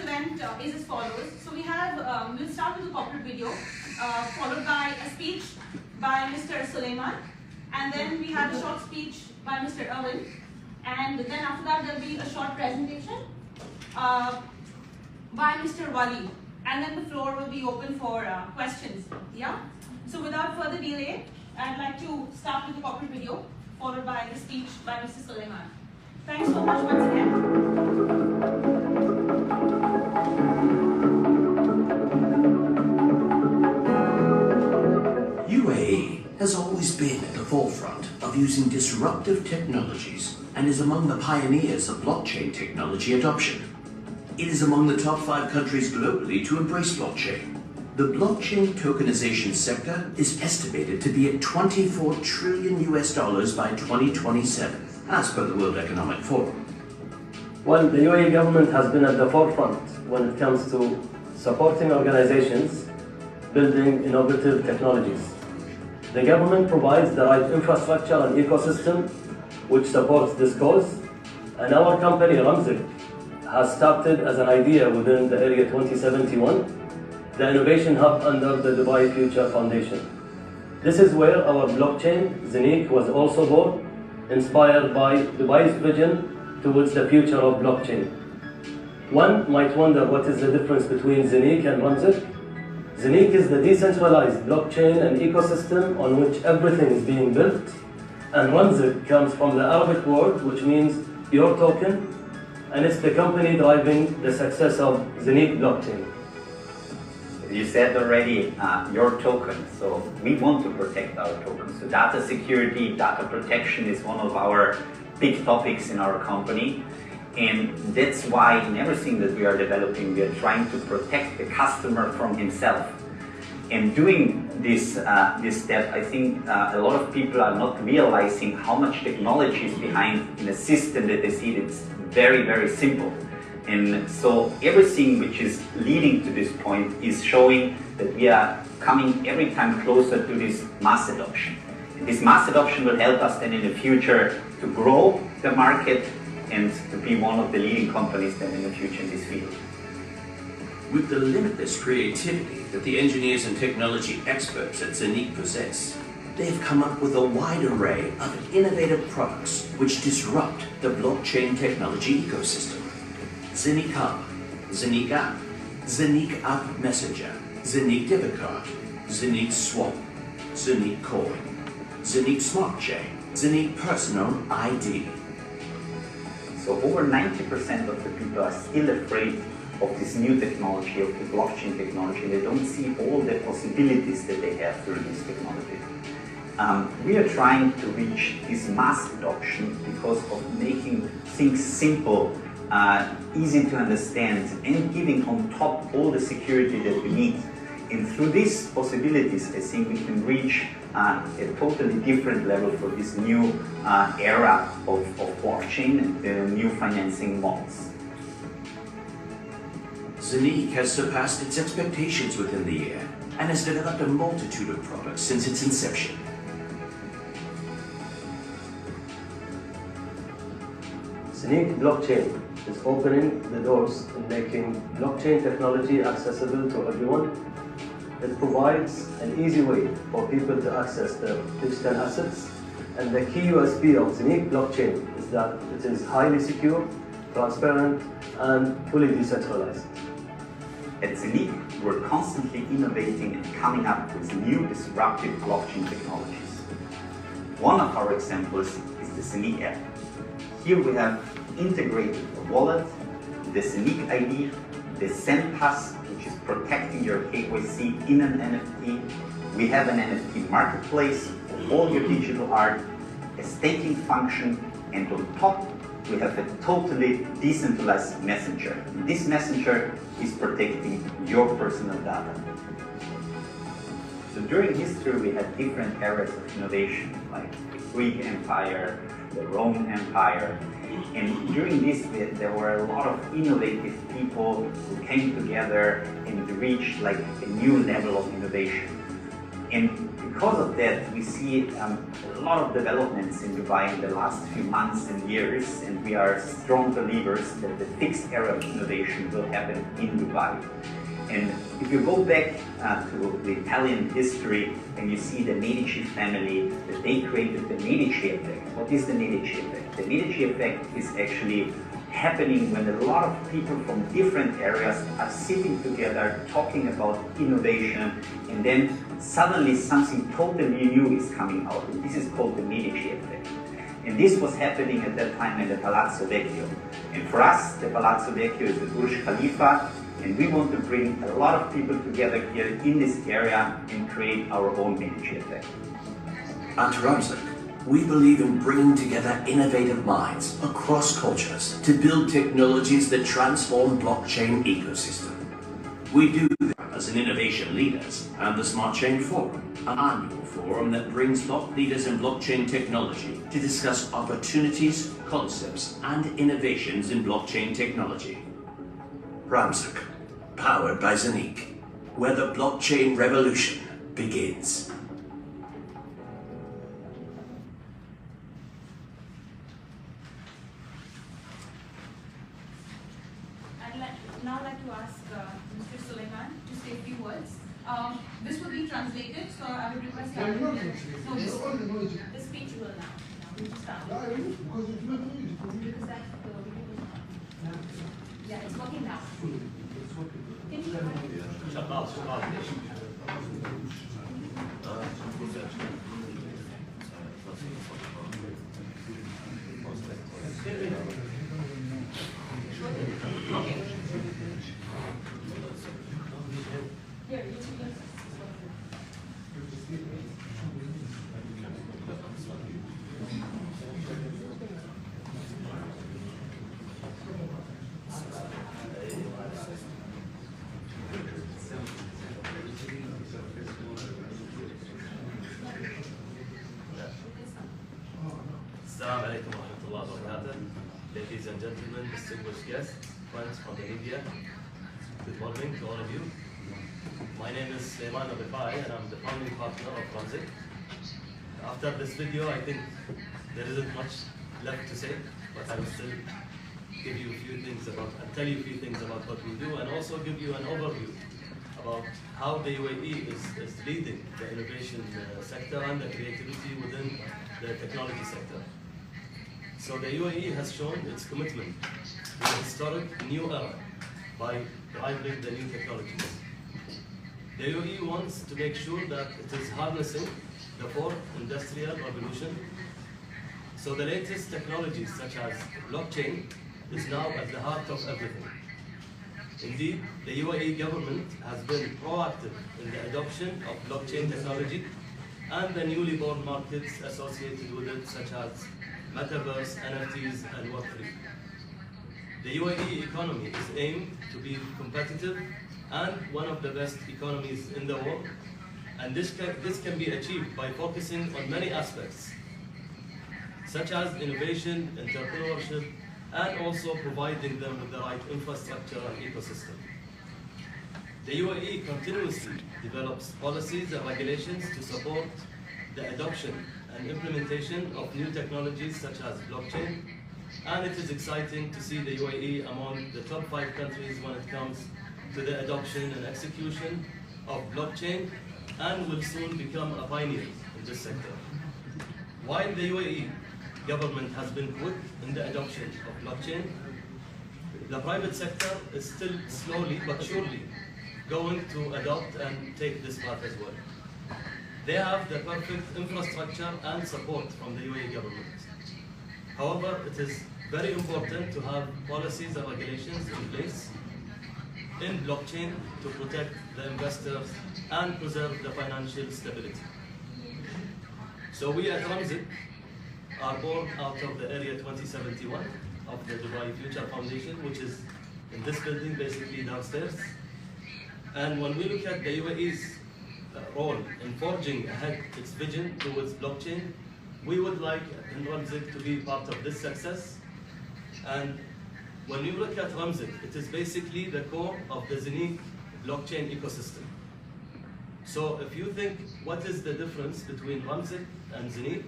event is as follows. So we have, we'll start with a corporate video, followed by a speech by Mr. Suleiman, and then we have a short speech by Mr. Owen, and then after that there'll be a short presentation by Mr. Wali, and then the floor will be open for questions. Yeah. So without further delay, I'd like to start with the corporate video, followed by the speech by Mr. Suleiman. Thanks so much once again. UAE has always been at the forefront of using disruptive technologies and is among the pioneers of blockchain technology adoption. It is among the top 5 countries globally to embrace blockchain. The blockchain tokenization sector is estimated to be at $24 trillion by 2027, as per the World Economic Forum. Well, the UAE government has been at the forefront when it comes to supporting organizations building innovative technologies. The government provides the right infrastructure and ecosystem which supports this cause, and our company, zeniq, has started as an idea within the Area 2071, the innovation hub under the Dubai Future Foundation. This is where our blockchain, zeniq, was also born, inspired by Dubai's vision towards the future of blockchain. One might wonder what is the difference between zeniq and zeniq. Zeniq is the decentralized blockchain and ecosystem on which everything is being built, and zeniq comes from the Arabic word which means your token, and it's the company driving the success of zeniq blockchain. You said already, your token, so we want to protect our tokens. So data security, data protection is one of our big topics in our company. And that's why in everything that we are developing, we are trying to protect the customer from himself. And doing this step, I think a lot of people are not realizing how much technology is behind in a system that they see that's very, very simple. And so everything which is leading to this point is showing that we are coming every time closer to this mass adoption. And this mass adoption will help us then in the future to grow the market and to be one of the leading companies then in the future in this field. With the limitless creativity that the engineers and technology experts at zeniq possess, they've come up with a wide array of innovative products which disrupt the blockchain technology ecosystem. zeniq Hub, zeniq App, zeniq App Messenger, zeniq Debit Card, zeniq Swap, zeniq Coin, zeniq Smart Chain, zeniq Personal ID. So over 90% of the people are still afraid of this new technology, of the blockchain technology. They don't see all the possibilities that they have through this technology. We are trying to reach this mass adoption because of making things simple, easy to understand, and giving on top all the security that we need. And through these possibilities, I think we can reach a totally different level for this new era of blockchain and new financing models. zeniq has surpassed its expectations within the year and has developed a multitude of products since its inception. Zeniq blockchain is opening the doors in making blockchain technology accessible to everyone. It provides an easy way for people to access their digital assets, and the key USP of zeniq blockchain is that it is highly secure, transparent, and fully decentralized. At zeniq, we're constantly innovating and coming up with new disruptive blockchain technologies. One of our examples is the zeniq app. Here we have integrated a wallet, the zeniq ID, the Send Pass, which is protecting your KYC in an NFT. We have an NFT marketplace for all your digital art, a staking function, and on top we have a totally decentralized messenger. And this messenger is protecting your personal data. So during history we had different eras of innovation, like the Greek Empire, the Roman Empire, and during this there were a lot of innovative people who came together and reached like a new level of innovation. And because of that, we see a lot of developments in Dubai in the last few months and years, and we are strong believers that the fixed era of innovation will happen in Dubai. And if you go back to the Italian history and you see the Medici family, that they created the Medici effect. What is the Medici effect? The Medici effect is actually happening when a lot of people from different areas are sitting together talking about innovation, and then suddenly something totally new is coming out. And this is called the Medici effect. And this was happening at that time in the Palazzo Vecchio. And for us, the Palazzo Vecchio is the Burj Khalifa, and we want to bring a lot of people together here in this area and create our own Medici effect. At Ramzik, we believe in bringing together innovative minds across cultures to build technologies that transform blockchain ecosystem. We do this as an innovation leaders and the Smart Chain Forum, an annual forum that brings thought leaders in blockchain technology to discuss opportunities, concepts, and innovations in blockchain technology. Ramzik, powered by zeniq, where the blockchain revolution begins. I'd now like to ask Mr. Suleiman to say a few words. This will be translated, so I would request you to the speech will now. We'll start. Because that's the yeah, it's working now. Assalamu alaikum wa rahmatullahi wa barakatuh. Ladies and gentlemen, distinguished guests, friends from the media, good morning to all of you. My name is Suleiman Abifai and I'm the founding partner of Ramzik. After this video, I think there isn't much left to say, but I will still give you a few things about, and tell you a few things about what we do, and also give you an overview about how the UAE is leading the innovation sector and the creativity within the technology sector. So the UAE has shown its commitment to a historic new era by driving the new technologies. The UAE wants to make sure that it is harnessing the fourth industrial revolution. So the latest technologies such as blockchain is now at the heart of everything. Indeed, the UAE government has been proactive in the adoption of blockchain technology and the newly born markets associated with it, such as metaverse, NFTs, and Web3. The UAE economy is aimed to be competitive and one of the best economies in the world, and this can be achieved by focusing on many aspects, such as innovation, entrepreneurship, and also providing them with the right infrastructure and ecosystem. The UAE continuously develops policies and regulations to support the adoption and implementation of new technologies such as blockchain, and it is exciting to see the UAE among the top 5 countries when it comes to the adoption and execution of blockchain, and will soon become a pioneer in this sector. While the UAE government has been quick in the adoption of blockchain, the private sector is still slowly but surely going to adopt and take this path as well. They have the perfect infrastructure and support from the UAE government. However, it is very important to have policies and regulations in place in blockchain to protect the investors and preserve the financial stability. So we at Ramzik are born out of the Area 2071 of the Dubai Future Foundation, which is in this building, basically downstairs. And when we look at the UAE's role in forging ahead its vision towards blockchain, we would like in Ramzik to be part of this success. And when you look at Ramzik, it is basically the core of the zeniq blockchain ecosystem. So if you think, what is the difference between zeniq and zeniq?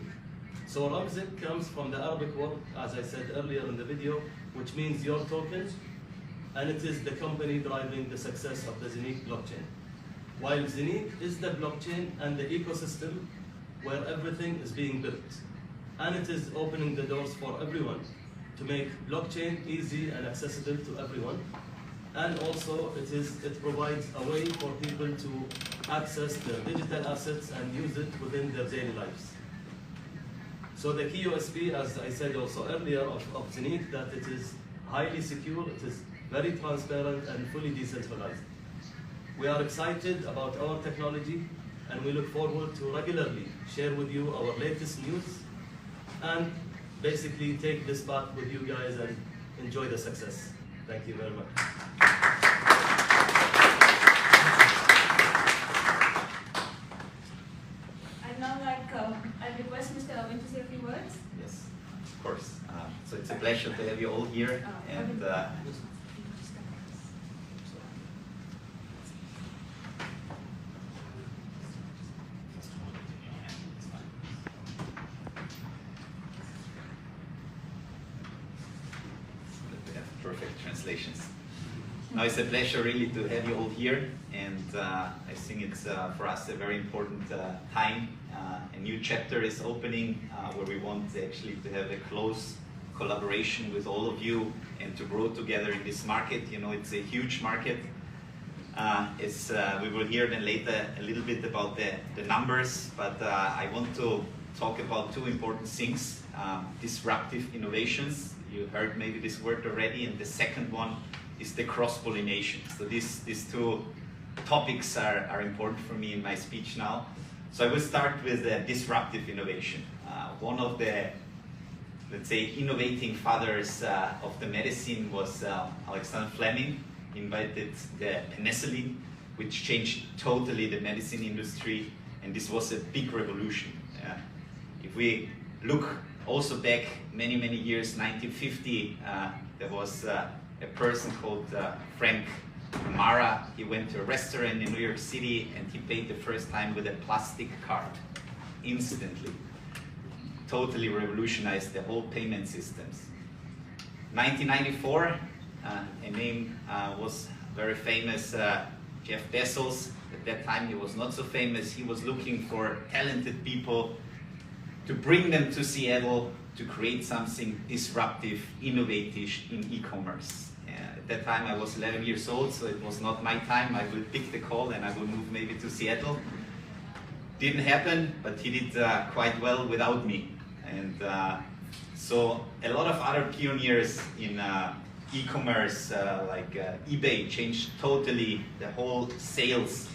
So zeniq comes from the Arabic word, as I said earlier in the video, which means your token, and it is the company driving the success of the zeniq blockchain. While zeniq is the blockchain and the ecosystem where everything is being built. And it is opening the doors for everyone to make blockchain easy and accessible to everyone. And also it provides a way for people to access their digital assets and use it within their daily lives. So the key USP, as I said also earlier, of zeniq, that it is highly secure, it is very transparent and fully decentralized. We are excited about our technology, and we look forward to regularly share with you our latest news and basically take this path with you guys and enjoy the success. Thank you very much. I'd now I'd request Mr. Irwin to say a few words. Yes, of course. So it's a pleasure to have you all here. And perfect translations. Now it's a pleasure really to have you all here, and I think it's for us a very important time. A new chapter is opening where we want actually to have a close collaboration with all of you and to grow together in this market. You know, it's a huge market. We will hear then later a little bit about the numbers, but I want to talk about two important things. Disruptive innovations. You heard maybe this word already, and the second one is the cross-pollination. So these two topics are important for me in my speech now. So I will start with disruptive innovation. One of the, let's say, innovating fathers of the medicine was Alexander Fleming. He invented the penicillin, which changed totally the medicine industry, and this was a big revolution. If we look also back many, many years, 1950, there was a person called Frank Mara. He went to a restaurant in New York City and he paid the first time with a plastic card, instantly. Totally revolutionized the whole payment systems. 1994, a name was very famous, Jeff Bezos. At that time he was not so famous. He was looking for talented people to bring them to Seattle to create something disruptive, innovative in e-commerce. At that time I was 11 years old, so it was not my time. I will pick the call and I will move maybe to Seattle. Didn't happen, but he did quite well without me. And so a lot of other pioneers in e-commerce like eBay changed totally the whole sales.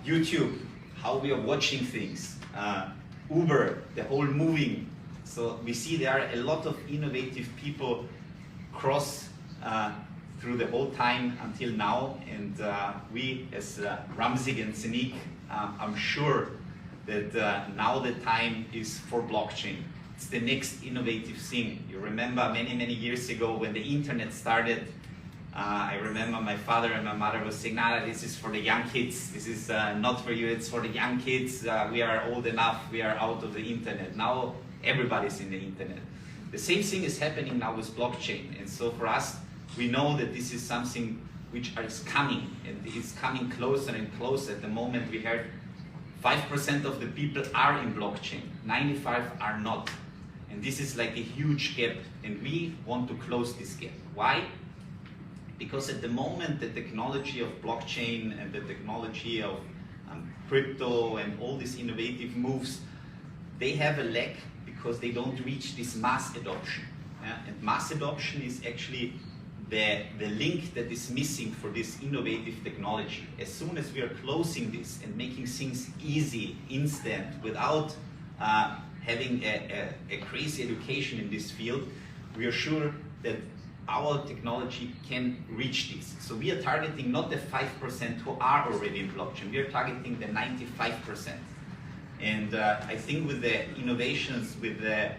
YouTube, how we are watching things. Uber, the whole moving. So we see there are a lot of innovative people cross through the whole time until now, and we as Ramzik and zeniq, I'm sure that now the time is for blockchain. It's the next innovative thing. You remember many, many years ago when the internet started, I remember my father and my mother was saying, "Nah, this is for the young kids. This is not for you, it's for the young kids. We are old enough, we are out of the internet." Now everybody's in the internet. The same thing is happening now with blockchain. And so for us, we know that this is something which is coming, and it's coming closer and closer. At the moment we heard 5% of the people are in blockchain, 95% are not. And this is like a huge gap, and we want to close this gap. Why? Because at the moment the technology of blockchain and the technology of crypto and all these innovative moves, they have a lack because they don't reach this mass adoption. And mass adoption is actually the link that is missing for this innovative technology. As soon as we are closing this and making things easy, instant, without having a crazy education in this field, we are sure that our technology can reach this. So we are targeting not the 5% who are already in blockchain, we are targeting the 95%. And I think with the innovations, with the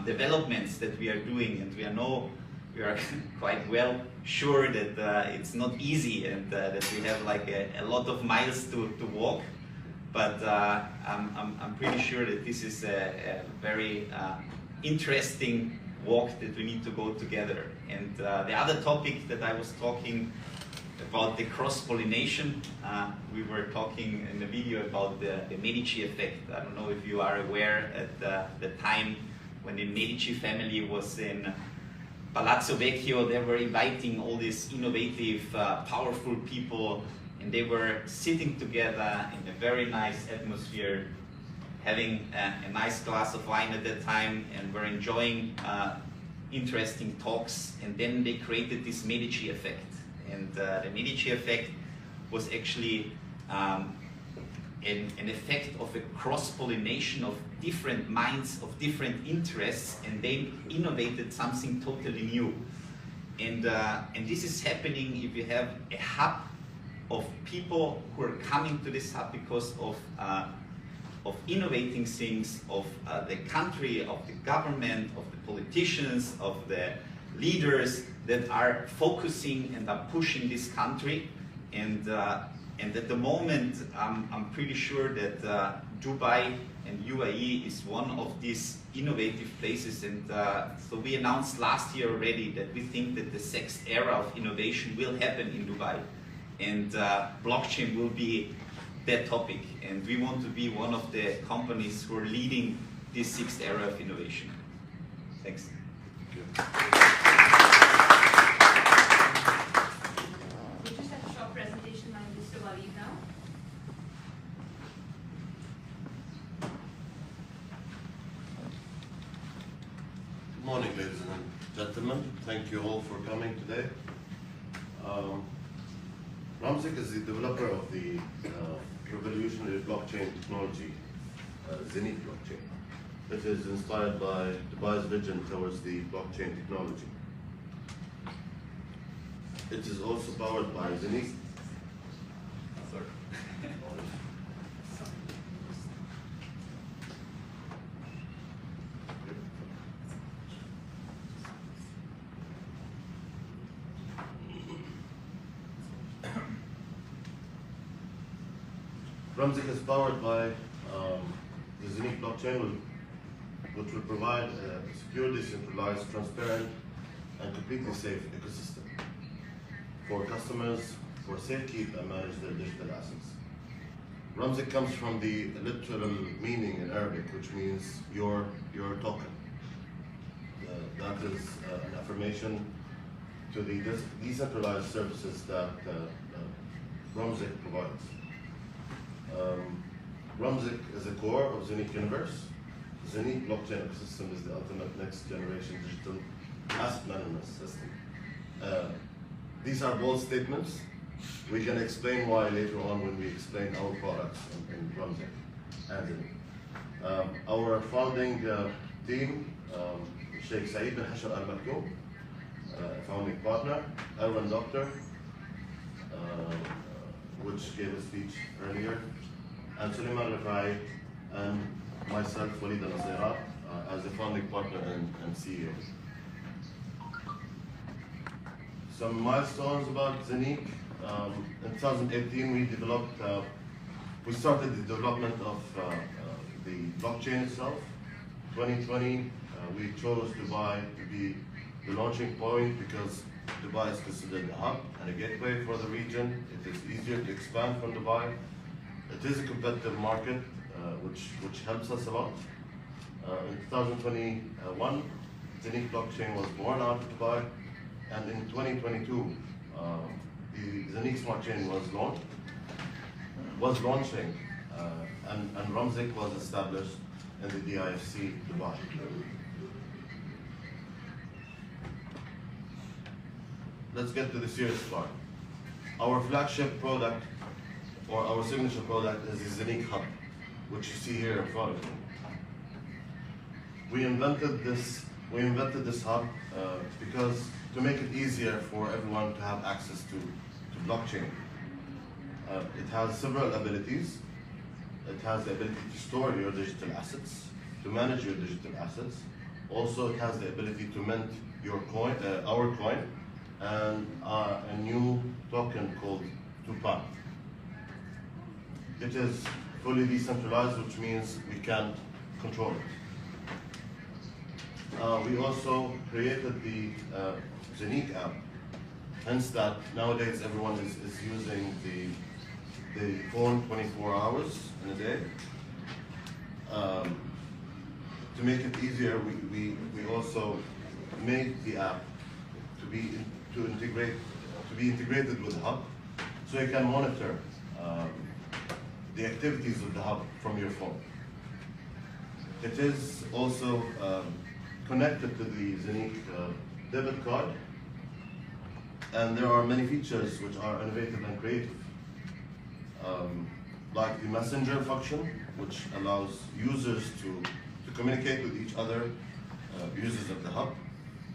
developments that we are doing, and we are quite well sure that it's not easy and that we have like a lot of miles to walk. but I'm pretty sure that this is a very interesting walk that we need to go together. And the other topic that I was talking about, the cross-pollination, we were talking in the video about the Medici effect. I don't know if you are aware at the time when the Medici family was in Palazzo Vecchio, they were inviting all these innovative, powerful people, and they were sitting together in a very nice atmosphere, having a nice glass of wine at that time, and were enjoying interesting talks. And then they created this Medici effect. And the Medici effect was actually an effect of a cross-pollination of different minds, of different interests, and they innovated something totally new. And this is happening if you have a hub of people who are coming to this hub because of innovating things, of the country, of the government, of the politicians, of the leaders that are focusing and are pushing this country. And at the moment, I'm pretty sure that Dubai and UAE is one of these innovative places. And so we announced last year already that we think that the sixth era of innovation will happen in Dubai. And blockchain will be that topic. And we want to be one of the companies who are leading this sixth era of innovation. Thanks. We just have a short presentation by Mr. Walid now. Good morning, ladies and gentlemen. Thank you all for coming today. Ramzik is the developer of the revolutionary blockchain technology, zeniq blockchain. It is inspired by Dubai's vision towards the blockchain technology. It is also powered by zeniq. Ramzik is powered by the zeniq blockchain, which will provide a secure, decentralized, transparent, and completely safe ecosystem for customers for safekeep and manage their digital assets. Ramzik comes from the literal meaning in Arabic, which means your token. That is an affirmation to the decentralized services that Ramzik provides. Ramzik is the core of zeniq universe. Zeniq blockchain ecosystem is the ultimate next generation digital asset management system. These are bold statements. We can explain why later on when we explain our products in Ramzik and zeniq. Our founding team, Sheikh Saeed bin Hashar Al Maktoum, founding partner, Erwan Doctor, which gave a speech earlier, and Suleiman Rafai, and myself, Walid Al-Azira, as a founding partner and CEO. Some milestones about zeniq. In 2018, we started the development of the blockchain itself. 2020, we chose Dubai to be the launching point because Dubai is considered a hub and a gateway for the region. It is easier to expand from Dubai. It is a competitive market, which helps us a lot. In 2021, zeniq blockchain was born out of Dubai, and in 2022, the zeniq smart chain was launching, and Ramzik was established in the DIFC Dubai. Let's get to the serious part. Our flagship product, or our signature product, is the zeniq hub, which you see here in front of you. We invented this hub because to make it easier for everyone to have access to blockchain. It has several abilities. It has the ability to store your digital assets, to manage your digital assets. Also, it has the ability to mint your coin, our coin, and a new token called Tupan. It is fully decentralized, which means we can't control it. We also created the zeniq app, hence that nowadays everyone is using the phone 24 hours in a day. To make it easier, we also made the app to be integrated with Hub, so you can monitor the activities of the Hub from your phone. It is also connected to the zeniq debit card, and there are many features which are innovative and creative, like the messenger function, which allows users to communicate with each other, users of the Hub,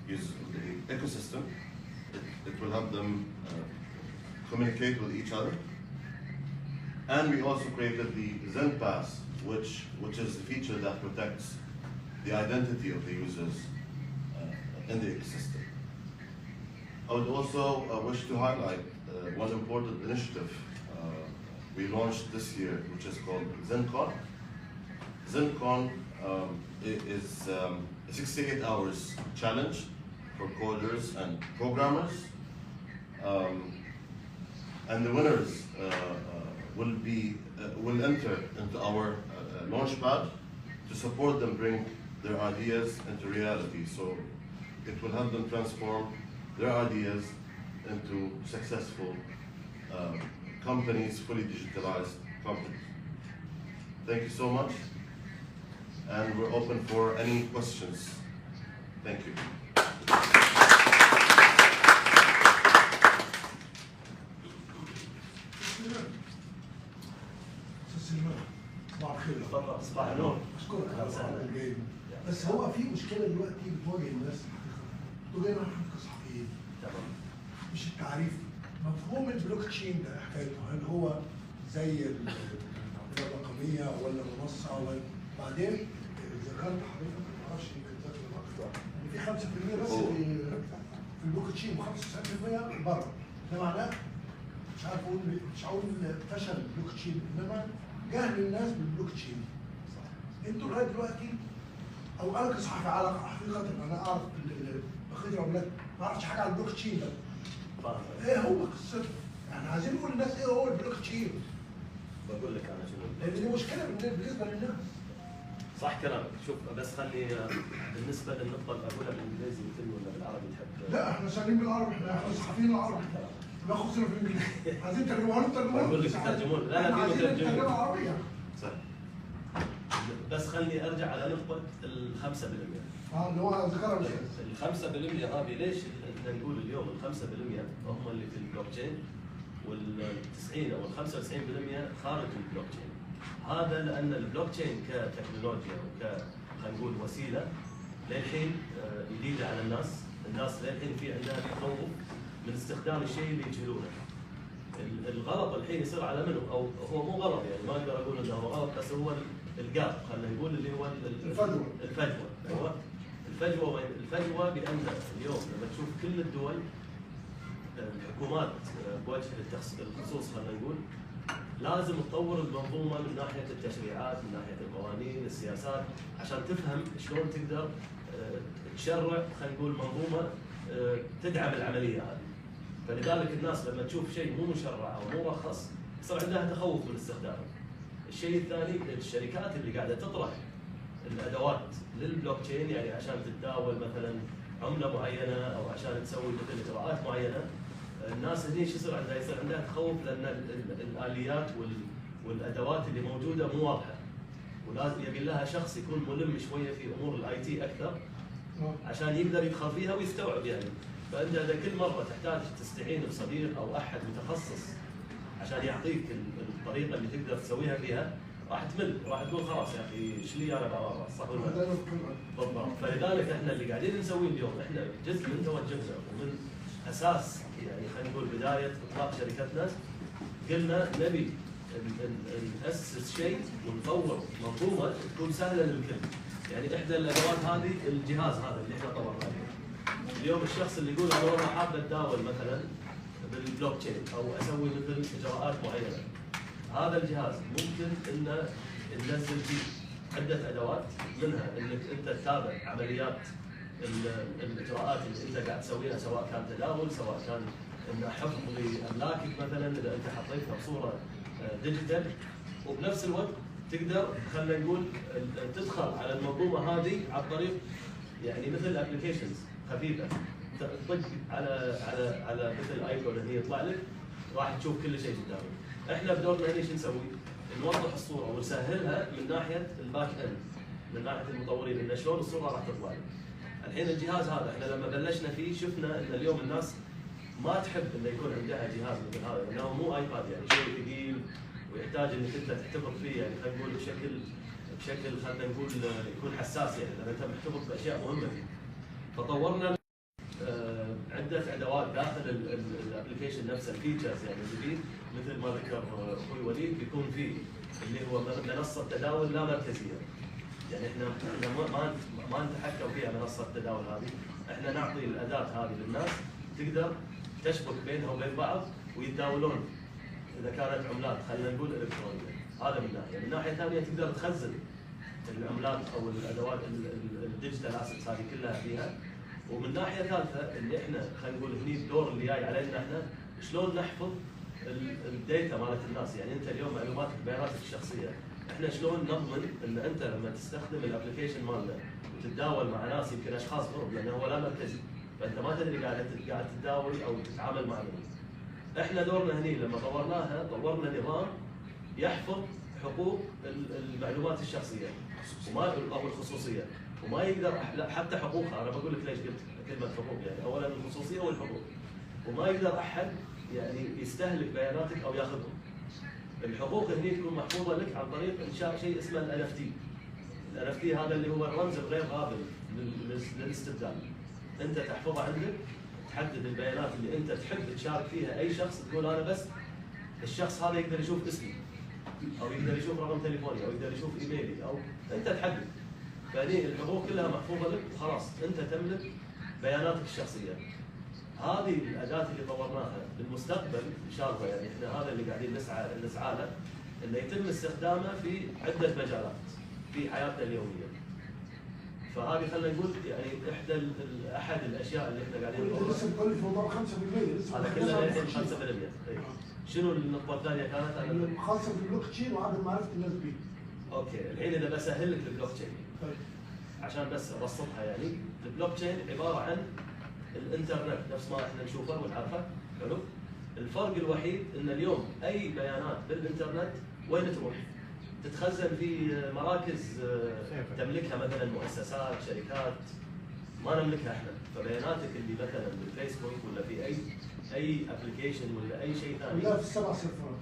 users of the ecosystem. It will help them communicate with each other. And we also created the Zen Pass, which is a feature that protects the identity of the users in the ecosystem. I would also wish to highlight one important initiative we launched this year, which is called ZenCon. ZenCon is a 68 hours challenge for coders and programmers. And the winners will enter into our launchpad to support them bring their ideas into reality. So it will help them transform their ideas into successful companies, fully digitalized companies. Thank you so much. And we're open for any questions. Thank you. تفضل. صباح النور. اشكرك على السؤال الجاي. بس هو في مشكله دلوقتي بتواجه الناس انتوا جايين على حضرتك كصحفيين. تمام. مش التعريف. مفهوم البلوك تشين ده حكايته، هل هو زي الرقميه ولا منصه ولا بعدين ذكرت حضرتك ما اعرفش يمكن ذكر اكتر ان في 5% بس في البلوك تشين و95% بره. ده معناه مش هقول فشل البلوك تشين، انما جهل الناس بالبلوك تشين. انتوا لغايه دلوقتي او انا كصحفي على حقيقه انا اعرف بقيه الاولاد ما اعرفش حاجه عن البلوك تشين ده. ايه هو قصته؟ يعني عايزين نقول للناس ايه هو البلوك تشين. بقول لك انا شنو. لان دي مشكله بالنسبه للناس. صح كلامك. شوف بس خلي بالنسبه للنقطه اللي اقولها بالانجليزي مثل ولا بالعربي تحب؟ لا احنا شغالين بالعربي، احنا صحفيين العربي. لا خصنا في الانجليزي. عايزين ترجموها لنا ترجموها. بقول لك ترجمون. لا في عايزين مترجمين. ترجمه عربيه. صح. بس خليني ارجع على نقطه ال 5%. اللي هو ذكرها الاستاذ. ال 5% هذه ليش احنا نقول اليوم ال 5% هم اللي في البلوك تشين وال 90 او ال 95% خارج البلوك تشين. هذا لان البلوك تشين كتكنولوجيا خلينا نقول وسيله للحين جديده على الناس للحين في عندها تخوف من استخدام الشيء اللي يجهلونه. الغلط الحين يصير على منه او هو مو غلط، يعني ما اقدر اقول انه هو غلط، بس هو الجاب خلينا نقول اللي هو الفجوه. ايوه الفجوه بان اليوم لما تشوف كل الدول الحكومات بوجه الخصوص خلينا نقول لازم تطور المنظومه من ناحيه التشريعات، من ناحيه القوانين، السياسات، عشان تفهم شلون تقدر تشرع خلينا نقول منظومه تدعم العمليه هذه. فلذلك الناس لما تشوف شيء مو مشرع او مو مرخص يصير عندها تخوف من استخدامه. الشيء الثاني الشركات اللي قاعده تطرح الادوات للبلوك تشين، يعني عشان تتداول مثلا عمله معينه او عشان تسوي مثل اجراءات معينه، الناس هذي شو يصير عندها؟ يصير عندها تخوف لان الاليات والادوات اللي موجوده مو واضحه، ولازم يبي لها شخص يكون ملم شويه في امور الاي تي اكثر عشان يقدر يدخل فيها ويستوعب يعني. فانت اذا كل مره تحتاج تستعين بصديق او احد متخصص عشان يعطيك الطريقه اللي تقدر تسويها فيها، راح تمل، راح تقول خلاص يا اخي ايش لي انا بعرف، صح ولا لا؟ بالضبط. فلذلك احنا اللي قاعدين نسويه اليوم احنا جزء من توجهنا ومن اساس يعني خلينا نقول بدايه اطلاق شركتنا، قلنا نبي ناسس شيء ونطور منظومه تكون سهله للكل. يعني احدى الادوات هذه الجهاز هذا اللي احنا طورناه اليوم. اليوم الشخص اللي يقول انا والله حاب اتداول مثلا بالبلوك تشين او اسوي مثل اجراءات معينه، هذا الجهاز ممكن انه ننزل فيه عده ادوات، منها انك انت تتابع عمليات الاجراءات اللي انت قاعد تسويها، سواء كان تداول، سواء كان ان حفظ لاملاكك مثلا اذا انت حطيتها بصوره ديجيتال، وبنفس الوقت تقدر خلينا نقول تدخل على المنظومه هذه عن طريق يعني مثل ابلكيشنز خفيفه، تطق على مثل ايكون هي يطلع لك، راح تشوف كل شيء قدامك. احنا بدورنا هنا شو نسوي؟ نوضح الصوره ونسهلها من ناحيه الباك اند، من ناحيه المطورين، انه شلون الصوره راح تطلع لك. الحين الجهاز هذا احنا لما بلشنا فيه شفنا ان اليوم الناس ما تحب انه يكون عندها جهاز مثل هذا، لانه مو ايباد يعني شيء ثقيل ويحتاج انك انت تحتفظ فيه، يعني خلينا نقول بشكل خلينا نقول يكون حساس، يعني لان انت محتفظ باشياء مهمه فيه. فطورنا عده ادوات داخل الابلكيشن نفسه، الفيتشرز يعني جديد، مثل ما ذكر اخوي وليد بيكون فيه اللي هو منصه تداول لا مركزيه. يعني احنا ما نتحكم فيها منصه التداول هذه، احنا نعطي الاداه هذه للناس تقدر تشبك بينها وبين بعض ويتداولون اذا كانت عملات خلينا نقول الكترونيه. هذا من ناحيه، من ناحيه ثانيه تقدر تخزن العملات او الادوات الديجيتال اسيتس هذه كلها فيها. ومن ناحيه ثالثه اللي احنا خلينا نقول هني الدور اللي جاي علينا احنا شلون نحفظ الداتا مالت الناس، يعني انت اليوم معلوماتك بياناتك الشخصيه، احنا شلون نضمن ان انت لما تستخدم الابلكيشن مالنا وتتداول مع ناس يمكن اشخاص غرب لانه هو لا مركزي، فانت ما تدري قاعد تتداول او تتعامل مع من. احنا دورنا هني لما طورناها طورنا نظام يحفظ حقوق المعلومات الشخصيه او الخصوصيه، وما يقدر حتى حقوقها. انا بقول لك ليش قلت كلمه حقوق، يعني اولا الخصوصيه والحقوق، وما يقدر احد يعني يستهلك بياناتك او ياخذهم. الحقوق هني تكون محفوظه لك عن طريق انشاء شيء اسمه الNFT. الNFT هذا اللي هو الرمز الغير قابل للاستبدال. انت تحفظه عندك، تحدد البيانات اللي انت تحب تشارك فيها اي شخص، تقول انا بس الشخص هذا يقدر يشوف اسمي، او يقدر يشوف رقم تليفوني، او يقدر يشوف ايميلي، او انت تحدد. فهذه الحقوق كلها محفوظه لك وخلاص انت تملك بياناتك الشخصيه. هذه الاداه اللي طورناها بالمستقبل ان شاء الله، يعني احنا هذا اللي قاعدين نسعى له، انه يتم استخدامه في عده مجالات في حياتنا اليوميه. فهذه خلينا نقول يعني احد الاشياء اللي احنا قاعدين نطورها. لسه بتقول لي موضوع 5%، لسه هذا كله الحين 5%. شنو النقطه الثانيه كانت؟ خاصه بالبلوك تشين وعدم معرفه الناس بيه. اوكي، الحين اذا بسهل لك البلوك تشين عشان بس ابسطها، يعني البلوك تشين عباره عن الانترنت نفس ما احنا نشوفه ونعرفه، حلو؟ الفرق الوحيد ان اليوم اي بيانات بالانترنت وين تروح؟ تتخزن في مراكز تملكها مثلا مؤسسات، شركات، ما نملكها احنا. فبياناتك اللي مثلا بالفيسبوك ولا في اي ابلكيشن ولا اي شيء ثاني، لا في 7 سيرفرات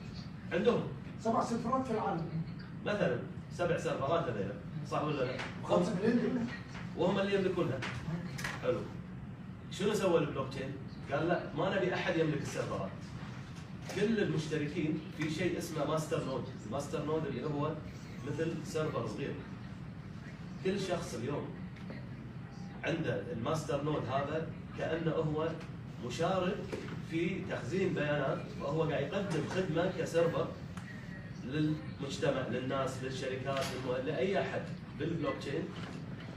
عندهم 7 سيرفرات في العالم، مثلا 7 سيرفرات هذيلا، صح ولا لا؟ 5 مليون وهم اللي يملكونها. حلو. شنو سوى البلوك تشين؟ قال لا، ما نبي احد يملك السيرفرات. كل المشتركين في شيء اسمه ماستر نود، الماستر نود اللي هو مثل سيرفر صغير. كل شخص اليوم عنده الماستر نود هذا كانه هو مشارك في تخزين بيانات، وهو قاعد يقدم خدمه كسيرفر للمجتمع، للناس، للشركات، لاي احد بالبلوك تشين.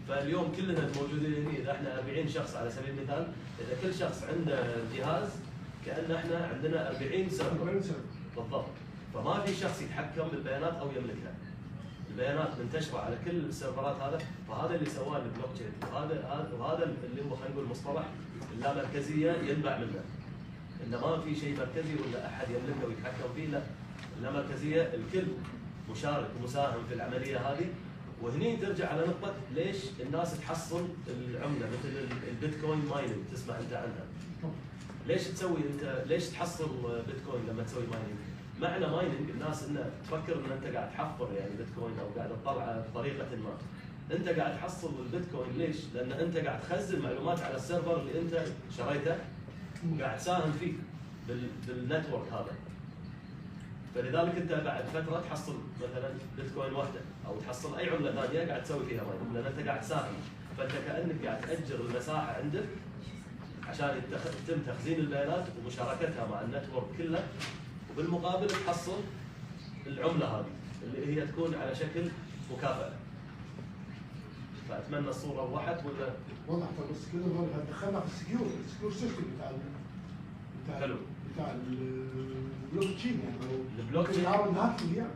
فاليوم كلنا الموجودين هنا اذا احنا 40 شخص على سبيل المثال، اذا كل شخص عنده جهاز كأن احنا عندنا 40 سيرفر بالضبط. فما في شخص يتحكم بالبيانات او يملكها. البيانات منتشره على كل السيرفرات هذا، فهذا اللي سواه البلوك تشين، وهذا اللي هو خلينا نقول مصطلح اللامركزيه ينبع منه. انه ما في شيء مركزي ولا احد يملكه ويتحكم فيه، لا، اللامركزيه الكل مشارك ومساهم في العمليه هذه. وهني ترجع على نقطه ليش الناس تحصل العمله مثل البيتكوين مايننج، تسمع انت عنها. ليش تسوي انت، ليش تحصل بيتكوين لما تسوي مايننج؟ معنى مايننج الناس انها تفكر ان انت قاعد تحفر يعني بيتكوين او قاعد تطلعه بطريقه ما. انت قاعد تحصل البيتكوين ليش؟ لان انت قاعد تخزن معلومات على السيرفر اللي انت شريته وقاعد تساهم فيه بالنتورك هذا. فلذلك انت بعد فتره تحصل مثلا بيتكوين واحده او تحصل اي عمله ثانيه قاعد تسوي فيها مايننج، لان انت قاعد تساهم. فانت كانك قاعد تاجر المساحه عندك عشان يتم تخزين البيانات ومشاركتها مع النتورك كله، وبالمقابل تحصل العمله هذه اللي هي تكون على شكل مكافاه. فاتمنى الصوره وضحت ولا؟ وضحت بس كده دخلنا في السكيور سيستم حلو. بتاع البلوك تشين يعني البلوك تشين يعني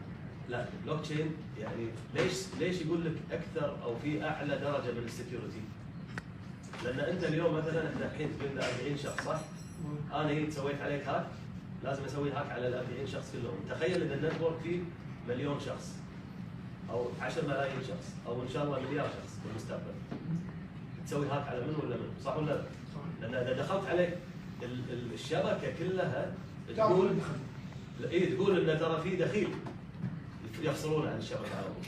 لا البلوك تشين يعني ليش يقول لك اكثر او في اعلى درجه من السكيورتي؟ لان انت اليوم مثلا انت الحين تقول لنا 40 شخص صح؟ انا جيت سويت عليك هاك لازم اسوي هاك على ال 40 شخص كلهم، تخيل اذا النتورك فيه مليون شخص او 10 ملايين شخص او ان شاء الله مليار شخص في المستقبل. تسوي هاك على من ولا من؟ صح ولا لا؟ لان اذا دخلت عليك الشبكه كلها تقول تقول ان ترى في دخيل يفصلون عن الشبكه على طول.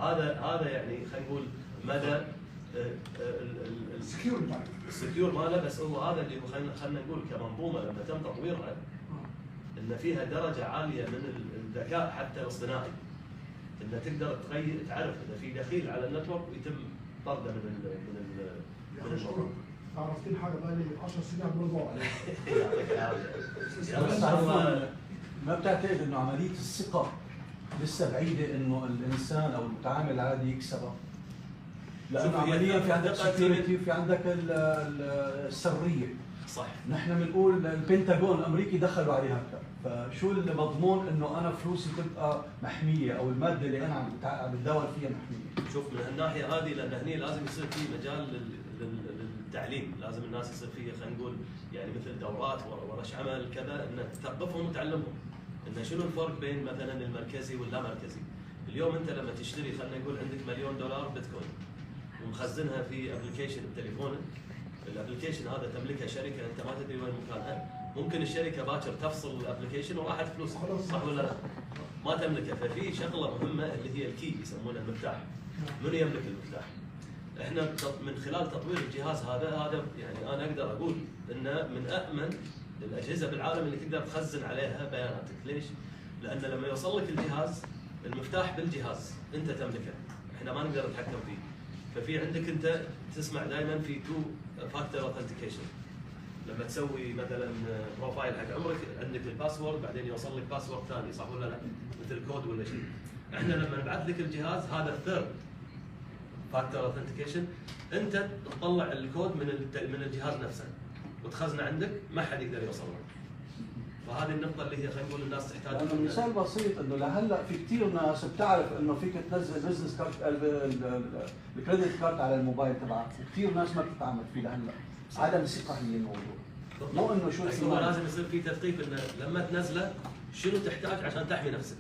هذا يعني خلينا نقول مدى السكيور ماله، بس هو هذا اللي خلينا نقول كمنظومه لما تم تطويرها ان فيها درجه عاليه من الذكاء حتى الاصطناعي، ان تقدر تعرف اذا في دخيل على النتورك ويتم طرده من الموضوع. عرفتني حاجه بقى لي 10 سنين عمال عليها. ما بتعتقد انه عمليه الثقه لسه بعيده انه الانسان او المتعامل العادي يكسبها؟ لانه عمليا في عندك سكيورتي وفي عندك السريه. صح. نحن بنقول البنتاغون الامريكي دخلوا عليها هكذا، فشو المضمون انه انا فلوسي تبقى محميه او الماده اللي انا عم بتداول فيها محميه؟ شوف من الناحيه هذه لان هني لازم يصير في مجال للتعليم، لازم الناس يصير فيها خلينا نقول يعني مثل دورات ورش عمل كذا ان تثقفهم وتعلمهم ان شنو الفرق بين مثلا المركزي واللامركزي. اليوم انت لما تشتري خلينا نقول عندك $1,000,000 بيتكوين ومخزنها في ابلكيشن بتليفونك، الابلكيشن هذا تملكها شركه انت ما تدري وين مكانها، ممكن الشركه باكر تفصل الابلكيشن وراحت فلوسك صح ولا لا؟ ما تملكها، ففي شغله مهمه اللي هي الكي يسمونها المفتاح. من يملك المفتاح؟ احنا من خلال تطوير الجهاز هذا يعني انا اقدر اقول انه من امن الاجهزه بالعالم اللي تقدر تخزن عليها بياناتك، ليش؟ لان لما يوصل لك الجهاز المفتاح بالجهاز انت تملكه، احنا ما نقدر نتحكم فيه. ففي عندك انت تسمع دائما في 2 فاكتور اوثنتيكيشن، لما تسوي مثلا بروفايل حق عمرك عندك الباسورد بعدين يوصل لك باسورد ثاني صح ولا لا؟ مثل كود ولا شيء. احنا لما نبعث لك الجهاز هذا الثيرد فاكتور اوثنتيكيشن، انت تطلع الكود من الجهاز نفسه وتخزنه عندك ما حد يقدر يوصل له. فهذه النقطة اللي هي خلينا نقول الناس تحتاج. لأنه مثال بسيط انه لهلا في كثير ناس بتعرف انه فيك تنزل بزنس كارت الكريدت كارد على الموبايل تبعك، وكثير ناس ما بتتعامل فيه لهلا. عدم الثقة هي الموضوع. مو انه شو هو لازم يصير في تثقيف انه لما تنزله شنو تحتاج عشان تحمي نفسك.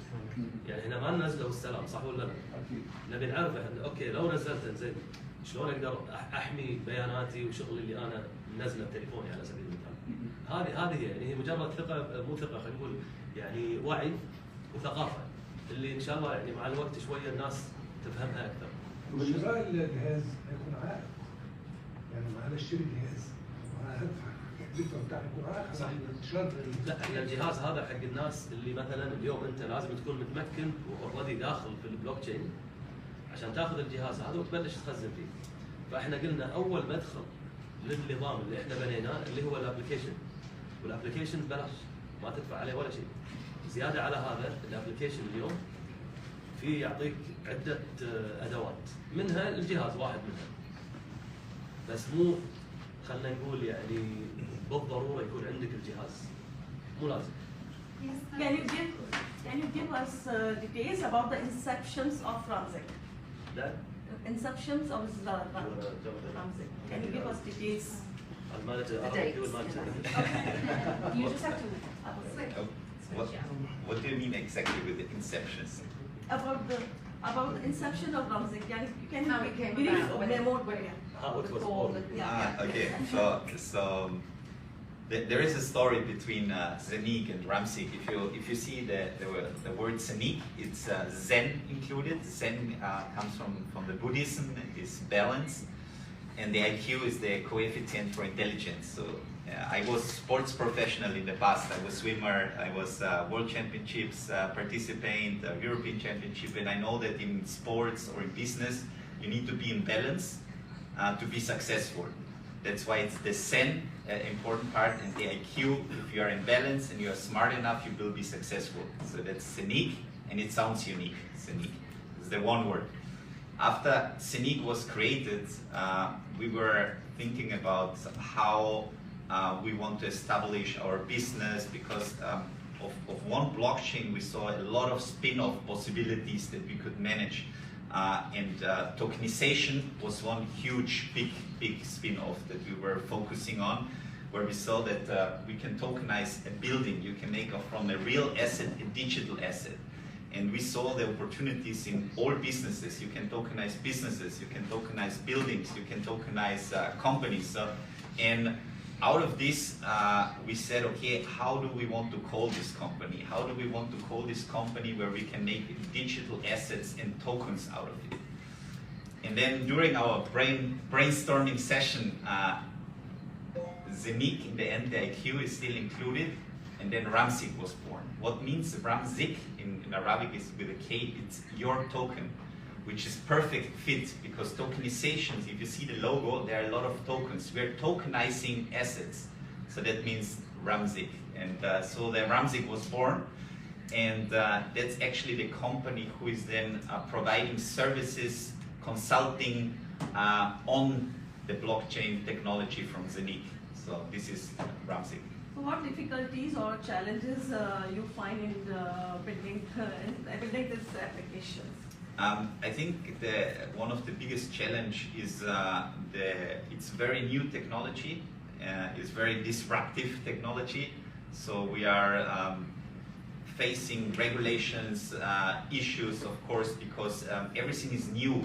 يعني احنا ما ننزله والسلام صح ولا لا؟ اكيد. نبي نعرف احنا اوكي لو نزلته زين شلون اقدر احمي بياناتي وشغلي اللي انا منزله بتليفوني على سبيل المثال. هذه يعني هي مجرد ثقه مو ثقه خلينا نقول يعني وعي وثقافه اللي ان شاء الله يعني مع الوقت شويه الناس تفهمها اكثر. وشراء الجهاز هيكون عائق. يعني معنا اشتري جهاز وانا هدفع التكلفه بتاع يكون عائق. صح. لا احنا الجهاز هذا حق الناس اللي مثلا اليوم انت لازم تكون متمكن واوريدي داخل في البلوك تشين عشان تاخذ الجهاز هذا وتبلش تخزن فيه. فاحنا قلنا اول مدخل للنظام اللي احنا بنيناه اللي هو الابلكيشن، والابلكيشن ببلاش ما تدفع عليه ولا شيء. زياده على هذا الابلكيشن اليوم في يعطيك عده ادوات منها الجهاز واحد منها، بس مو خلينا نقول يعني بالضروره يكون عندك الجهاز، مو لازم. Can you give us details about the inceptions of Ramzik? لا Inceptions of Ramzik. Can you give us details? المانجر The والمانجر. You just have to. What do you mean exactly with the inceptions? About the inception of Ramzik. Can How it you came brief about. more? How it was born. Okay. So there is a story between zeniq and Ramzik. If you see the word zeniq, it's Zen included. Zen comes from the Buddhism. It's balance, and the IQ is the coefficient for intelligence. So I was sports professional in the past. I was swimmer. I was world championships participant, European championship, and I know that in sports or in business you need to be in balance to be successful. That's why it's the Zen, important part, and the IQ. If you are in balance and you are smart enough, you will be successful. So that's zeniq, and it sounds unique. Zeniq is the one word. After zeniq was created, we were thinking about how we want to establish our business, because of one blockchain we saw a lot of spin-off possibilities that we could manage. And tokenization was one huge, big spin-off that we were focusing on, where we saw that we can tokenize a building. You can make from a real asset a digital asset. And we saw the opportunities in all businesses. You can tokenize businesses, you can tokenize buildings, you can tokenize companies. And out of this, we said, okay, how do we want to call this company? How do we want to call this company where we can make digital assets and tokens out of it? And then during our brainstorming session, zeniq, in the end, the IQ is still included, and then ramzik was born. What means ramzik in Arabic is with a K, it's your token, which is perfect fit, because tokenizations, if you see the logo, there are a lot of tokens. We're tokenizing assets, so that means ramzik. And so the ramzik was born, and that's actually the company who is then providing services, consulting on the blockchain technology from zeniq. So this is ramzik. So what difficulties or challenges you find in building this application? I think one of the biggest challenge is it's very new technology. It's very disruptive technology. So we are facing regulations, issues, of course, because everything is new.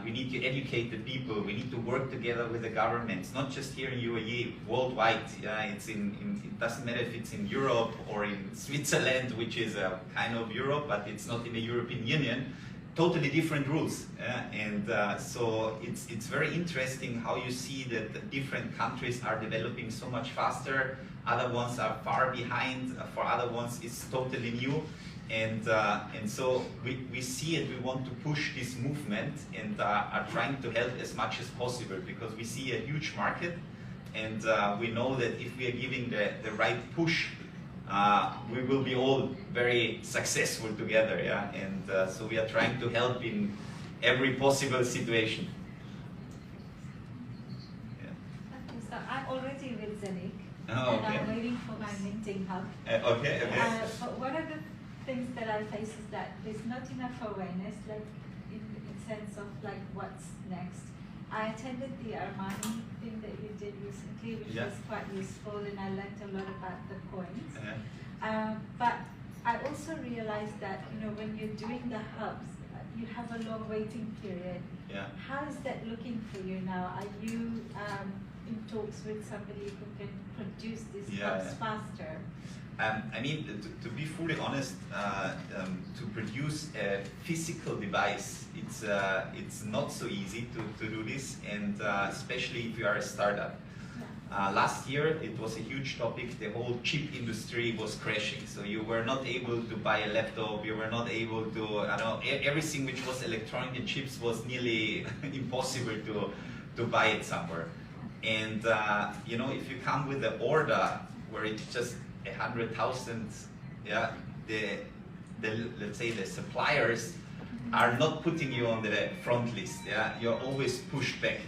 We need to educate the people. We need to work together with the governments, not just here in UAE, worldwide. It doesn't matter if it's in Europe or in Switzerland, which is a kind of Europe, but it's not in the European Union. Totally different rules. And so it's very interesting how you see that the different countries are developing so much faster. Other ones are far behind. For other ones, it's totally new. And so we see it, we want to push this movement, and are trying to help as much as possible, because we see a huge market, and we know that if we are giving the right push, we will be all very successful together, yeah? And so we are trying to help in every possible situation. Yeah. Okay, so I'm already with zeniq, Oh, okay. and I'm waiting for my minting hub. Okay. But one of the things that I face is that there's not enough awareness, like in sense of like what's next. I attended the Armani thing that you did recently, which was quite useful, and I learned a lot about the coins. But I also realized that when you're doing the hubs, you have a long waiting period. Yeah. How is that looking for you now? Are you in talks with somebody who can produce these hubs faster? I mean, to be fully honest, to produce a physical device, it's not so easy to do this, and especially if you are a startup. Last year, it was a huge topic. The whole chip industry was crashing. So you were not able to buy a laptop. You were not able to, everything which was electronic and chips was nearly impossible to buy it somewhere. And if you come with an order where it's just 100,000, let's say the suppliers are not putting you on the front list. You're always pushed back.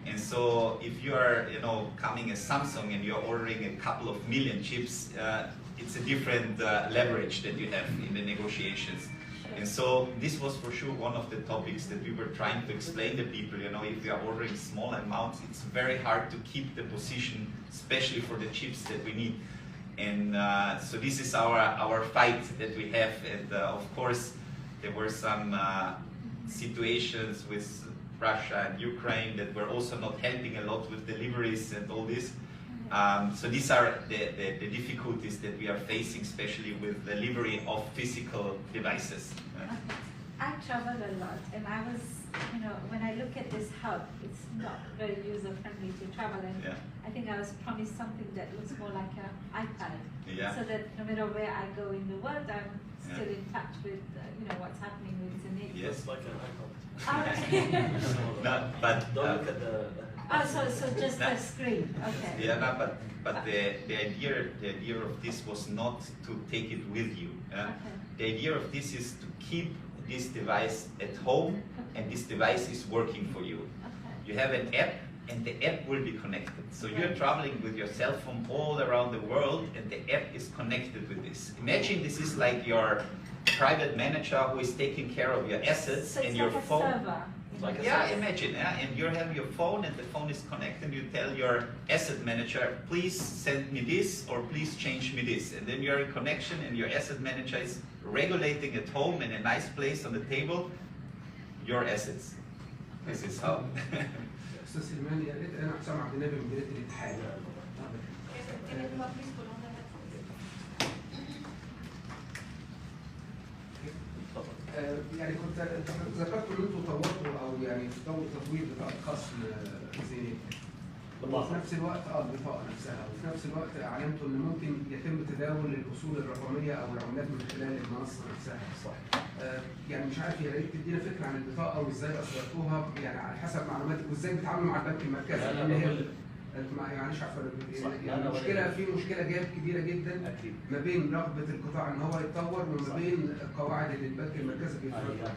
And so if you are coming as Samsung and you're ordering a couple of million chips, it's a different leverage that you have in the negotiations. And so this was for sure one of the topics that we were trying to explain to people. If you are ordering small amounts, it's very hard to keep the position, especially for the chips that we need. And so this is our fight that we have. And of course, there were some situations with Russia and Ukraine that were also not helping a lot with deliveries and all this. So these are the difficulties that we are facing, especially with delivery of physical devices. I travel a lot, and I was, when I look at this hub, it's not very user-friendly to travel, and I think I was promised something that looks more like an iPad, so that no matter where I go in the world, I'm still in touch with, what's happening with zeniq. Yes, like an iPad. All right. No, but Don't look at the Oh, so just a screen. Okay. Yeah, no, but the idea of this was not to take it with you. Okay. The idea of this is to keep this device at home, and this device is working for you. Okay. You have an app, and the app will be connected. So you're traveling with your cell phone all around the world, and the app is connected with this. Imagine this is like your private manager who is taking care of your assets, So and it's your like a phone. server. Like imagine, and you have your phone, and the phone is connected, and you tell your asset manager, please send me this, or please change me this. And then you're in connection, and your asset manager is regulating at home in a nice place on the table your assets. This is how. استاذ سليمان، يا ريت انا حسام عبد النبي من جريده الاتحاد. يعني كنت ذكرت ان انتم طورتوا او يعني تطوير بطاقه خاص زينيك. وفي نفس الوقت البطاقه نفسها، وفي نفس الوقت اعلنتوا ان ممكن يتم تداول الاصول الرقميه او العملات من خلال المنصه نفسها. صح. يعني مش عارف، يا ريت تدينا فكره عن البطاقه وازاي اصدرتوها يعني على حسب معلوماتك، وازاي بتتعاملوا مع البنك المركزي. لان هي معلش عفوا، المشكله في مشكله جاب كبيره جدا ما بين رغبه القطاع ان هو يتطور وما بين القواعد اللي البنك المركزي بيفرضها.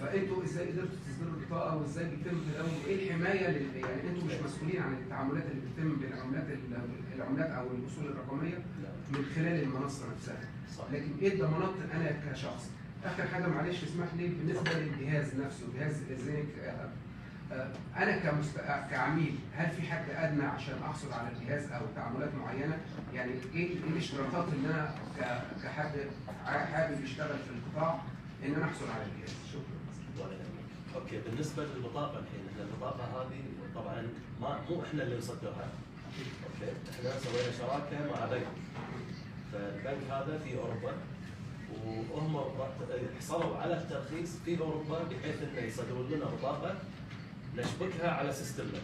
فانتوا ازاي قدرتوا تصدروا البطاقه، وازاي بيتم تداول، وايه الحمايه يعني انتوا مش مسؤولين عن التعاملات اللي بتتم بين العملات او الاصول الرقميه من خلال المنصه نفسها. لكن ايه الضمانات انا كشخص؟ اخر حاجه معلش اسمح لي، بالنسبه للجهاز نفسه، جهاز زينيك، انا كعميل، هل في حد ادنى عشان احصل على الجهاز او تعاملات معينه؟ يعني ايه الاشتراطات اللي انا كحد حابب يشتغل في القطاع ان انا احصل على الجهاز؟ شكرا. اوكي، بالنسبه للبطاقه الحين، احنا البطاقه هذه طبعا مو احنا اللي نصدرها. اوكي، احنا سوينا شراكه مع بنك، فالبنك هذا في اوروبا، وهم حصلوا على الترخيص في اوروبا بحيث انه يصدرون لنا بطاقه نشبكها على سيستمنا،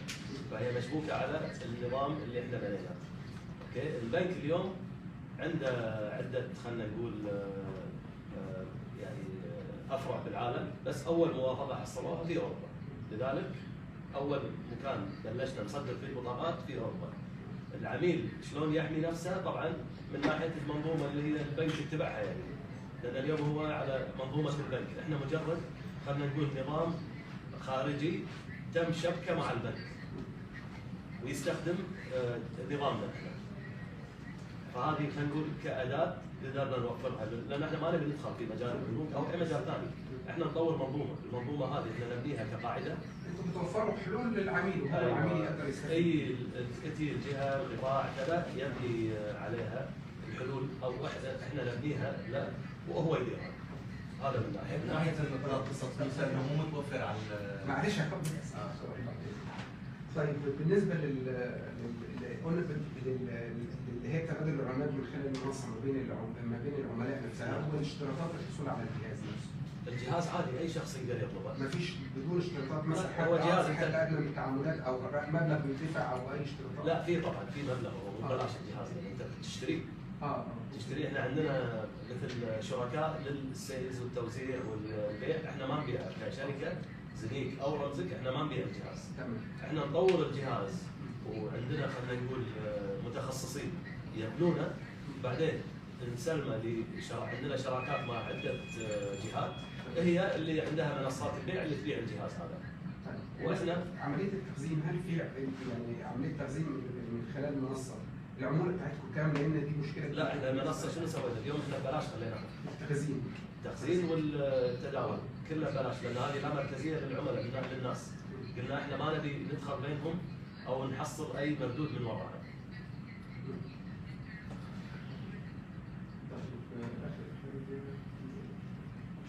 فهي مشبوكه على النظام اللي احنا بنيناه. اوكي، البنك اليوم عنده عده، خلينا نقول يعني افرع بالعالم، بس اول موافقه حصلوها في اوروبا، لذلك اول مكان بلشنا نصدر فيه البطاقات في اوروبا. العميل شلون يحمي نفسه؟ طبعا من ناحيه المنظومه اللي هي البنك يتبعها، يعني لان اليوم هو على منظومه البنك، احنا مجرد خلينا نقول نظام خارجي تم شبكه مع البنك ويستخدم نظامنا احنا. فهذه خلينا نقول كاداه قدرنا نوفرها، لان احنا ما نبي ندخل في مجال البنوك او اي مجال ثاني، احنا نطور منظومه، المنظومه هذه احنا نبنيها كقاعده. انتم بتوفروا حلول للعميل، وهو العميل يقدر يستفيد. اي الجهه القطاع كذا يبني عليها الحلول، او احنا نبنيها لا وهو يديرها. هذا من ناحيه. من ناحيه البطاقه نفسها انه مو متوفر على معلش يا كابتن. طيب بالنسبه اللي هي تبادل العملات من خلال المنصه ما بين العملاء نفسها، والاشتراطات الحصول على الجهاز نفسه. الجهاز عادي اي شخص يقدر يطلبه. مفيش بدون اشتراطات مثلا؟ هو جهاز حد ادنى من التعاملات او مبلغ بيدفع او اي اشتراطات؟ لا، في طبعا في مبلغ، هو ببلاش الجهاز، يعني انت تشتريه. تشتري. احنا عندنا مثل شركاء للسيلز والتوزيع والبيع، احنا ما نبيع كشركه زنيك او رمزك، احنا ما نبيع الجهاز. تمام. احنا نطور الجهاز، وعندنا خلينا نقول متخصصين يبنونه، بعدين نسلمه عندنا شراكات مع عده جهات هي اللي عندها منصات البيع اللي تبيع الجهاز هذا. واحنا عمليه التخزين، هل في يعني عمليه تخزين من خلال المنصه العموله بتاعتكم كام؟ لان دي مشكله. لا، احنا المنصه شنو سوينا اليوم؟ احنا ببلاش خليناها. التخزين والتداول كلها ببلاش، لان هذه لا مركزيه للعملاء للناس. قلنا احنا ما نبي ندخل بينهم او نحصل اي مردود من وراها.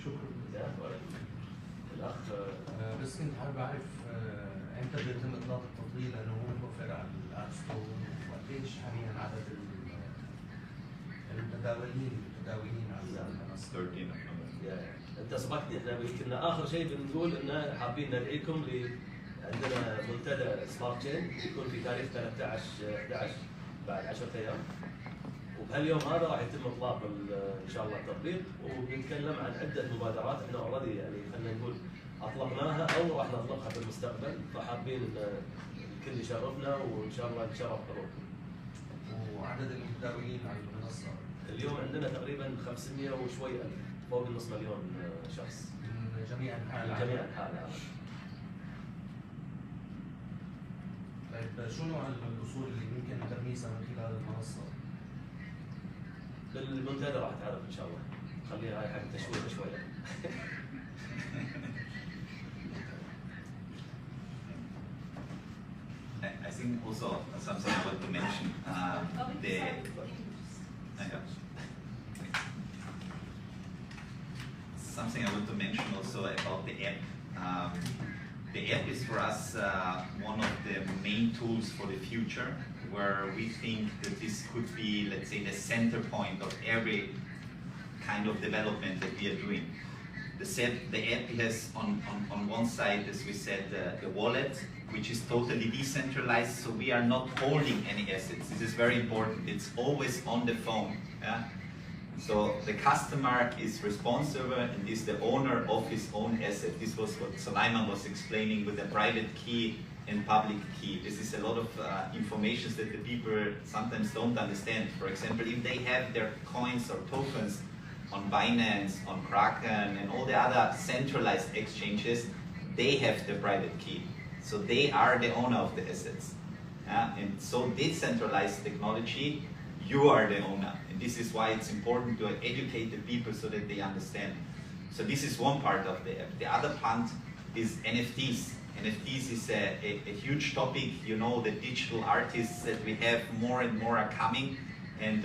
شكرا. الاخ بس كنت حابب اعرف امتى بيتم اطلاق التطبيق، لانه هو متوفر على الاب ستور، وقديش حاليا عدد المتداولين على المنصه؟ 13. انت سبقتني، احنا كنا اخر شيء بنقول ان حابين ندعيكم عندنا منتدى سمارت تشين يكون في تاريخ 13/11 بعد 10 ايام، وبهاليوم هذا راح يتم اطلاق ان شاء الله التطبيق، وبنتكلم عن عده مبادرات احنا اوريدي يعني خلينا نقول اطلقناها او راح نطلقها في المستقبل، فحابين الكل يشرفنا وان شاء الله نتشرف بروحكم. وعدد المتداولين على المنصه اليوم عندنا تقريبا 500 وشوي ألف، فوق النص مليون شخص من جميع انحاء العالم. جميع انحاء العالم. طيب شو نوع الاصول اللي ممكن تلميسها من خلال المنصه؟ بالمنتدى راح تعرف ان شاء الله. خليها هاي حق تشويق شويه. I think also something I want to mention, something I want to mention also about the app. The app is for us one of the main tools for the future, where we think that this could be, let's say, the center point of every kind of development that we are doing. The app has on one side, as we said, the wallet, which is totally decentralized, so we are not holding any assets. This is very important. It's always on the phone. Yeah? So the customer is responsible and is the owner of his own asset. This was what Sulaiman was explaining with the private key and public key. This is a lot of information that the people sometimes don't understand. For example, if they have their coins or tokens on Binance, on Kraken, and all the other centralized exchanges, they have the private key. So they are the owner of the assets. And so decentralized technology, you are the owner. And this is why it's important to educate the people so that they understand. So this is one part of the app. The other part is NFTs. NFTs is a huge topic. You know, the digital artists that we have more and more are coming. And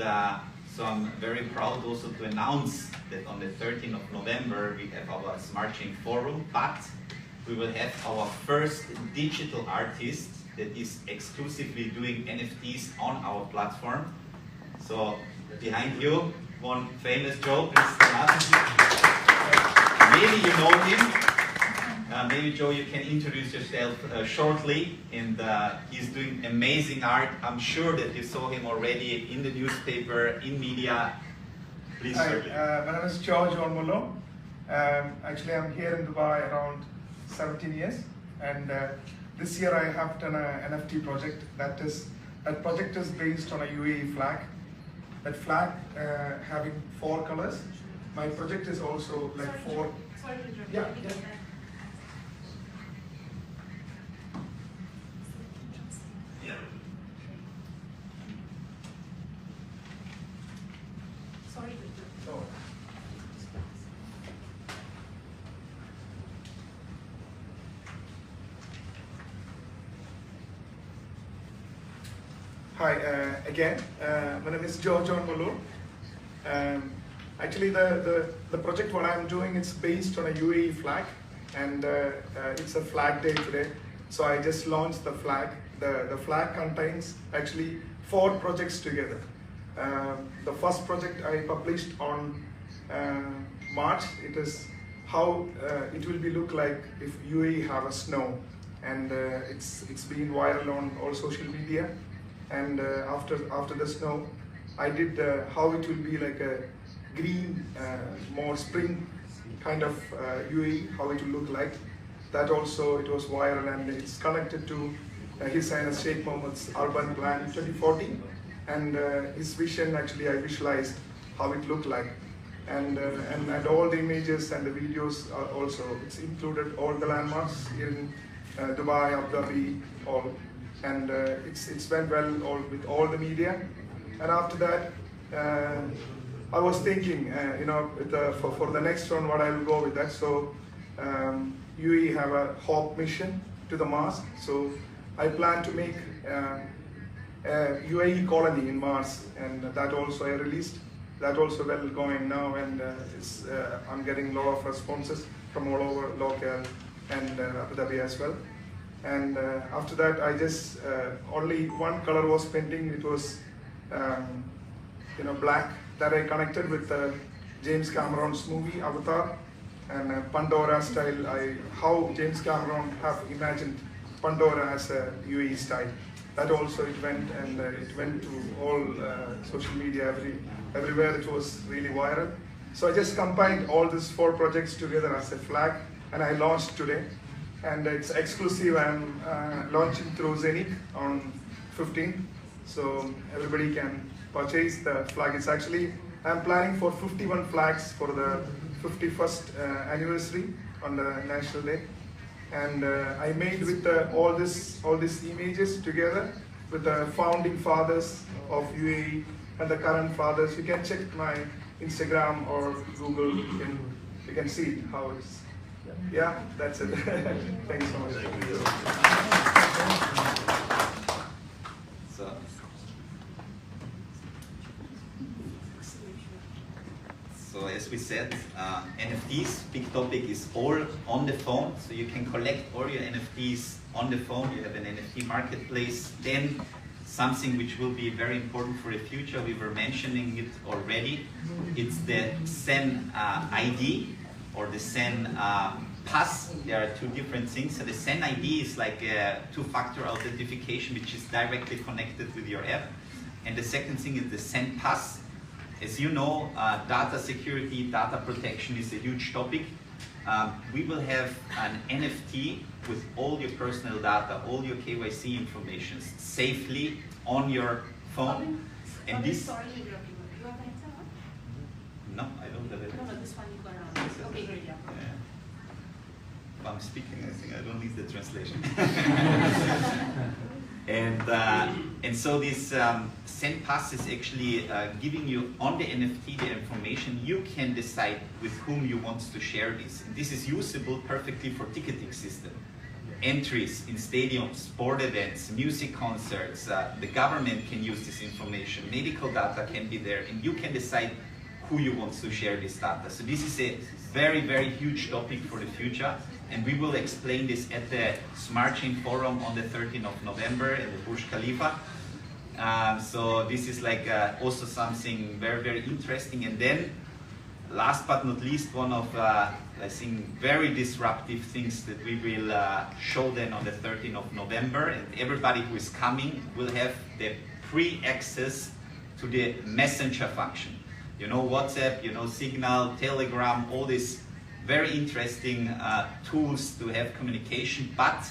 so I'm very proud also to announce that on the 13th of November, we have our Smart Chain Forum, but we will have our first digital artist that is exclusively doing NFTs on our platform. So behind you, one famous Joe. Maybe you know him. Maybe Joe, you can introduce yourself shortly. And he's doing amazing art. I'm sure that you saw him already in the newspaper, in media. Please, Hi, my name is George Ormolo. Actually, I'm here in Dubai around 17 years, and this year I have done an NFT project. That project is based on a UAE flag. That flag having 4 colors. My project is also like 4. Sorry to interrupt. Yeah. Yeah. Sorry to interrupt. So, hi again. My name is George Ormolo. Actually, the project what I'm doing, it's based on a UAE flag, and it's a flag day today. So I just launched the flag. The flag contains actually 4 projects together. The first project I published on March. It is how it will be look like if UAE have a snow, and it's been viral on all social media. And after the snow, I did how it will be like a green, more spring kind of UAE, how it will look like. That also, it was viral, and it's connected to His Highness Sheikh Mohammed's Urban Plan 2040, and his vision. Actually, I visualized how it looked like, and all the images and the videos are also, it's included all the landmarks in Dubai, Abu Dhabi, all, and it's went well with all the media. And after that, I was thinking, you know, for the next one, what I will go with that. So UAE have a HOPE mission to the Mars. So I plan to make a UAE colony in Mars, and that also I released. That also well going now, and I'm getting a lot of responses from all over local and Abu Dhabi as well. And after that, I just only one color was pending. It was you know, black, that I connected with James Cameron's movie Avatar, and Pandora style. How James Cameron have imagined Pandora as a UAE style. That also it went, and it went to all social media, everywhere. It was really viral. So I just combined all these 4 projects together as a flag, and I launched today. and it's exclusive. I'm launching through zeniq on 15th, so everybody can purchase the flag. It's actually, I'm planning for 51 flags for the 51st anniversary on the National Day, and I made with all these images together with the founding fathers of UAE and the current fathers. You can check my Instagram or Google. You can see how it's. Yeah, that's it. Thank you so much. So as we said, NFTs, big topic, is all on the phone. So you can collect all your NFTs on the phone. You have an NFT marketplace. Then something which will be very important for the future, we were mentioning it already, it's the Zen ID or the Zen Pass. There are two different things. So the Zen ID is like a two-factor authentication which is directly connected with your app. And the second thing is the Zen Pass. As you know, data security, data protection is a huge topic. We will have an NFT with all your personal data, all your KYC information safely on your phone. And this. Sorry, you have the headset on? No, I don't have it. No, this one you got on. Okay, great, yeah. If I'm speaking, I think I don't need the translation. And so this Zen Pass is actually giving you on the NFT the information. You can decide with whom you want to share this. And this is usable perfectly for ticketing system. Entries in stadiums, sport events, music concerts, the government can use this information, medical data can be there, and you can decide who you want to share this data. So this is a very, very huge topic for the future, and we will explain this at the Smart Chain Forum on the 13th of November at the Burj Khalifa. So this is like also something very, very interesting. And then, last but not least, one of, I think, very disruptive things that we will show then on the 13th of November, and everybody who is coming will have the pre-access to the messenger function. You know, WhatsApp, you know, Signal, Telegram, all these very interesting tools to have communication, but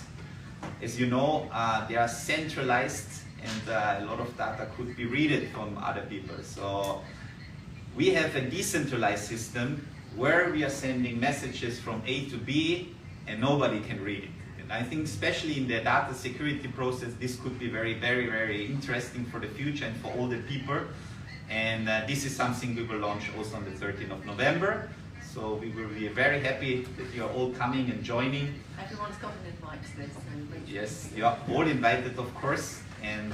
as you know, they are centralized, and a lot of data could be read from other people. So we have a decentralized system where we are sending messages from A to B and nobody can read it. And I think especially in the data security process, this could be very, very, very interesting for the future and for all the people. And this is something we will launch also on the 13th of November. So we will be very happy that you are all coming and joining. Everyone's got an invite to this. Yes, you are all invited, of course. And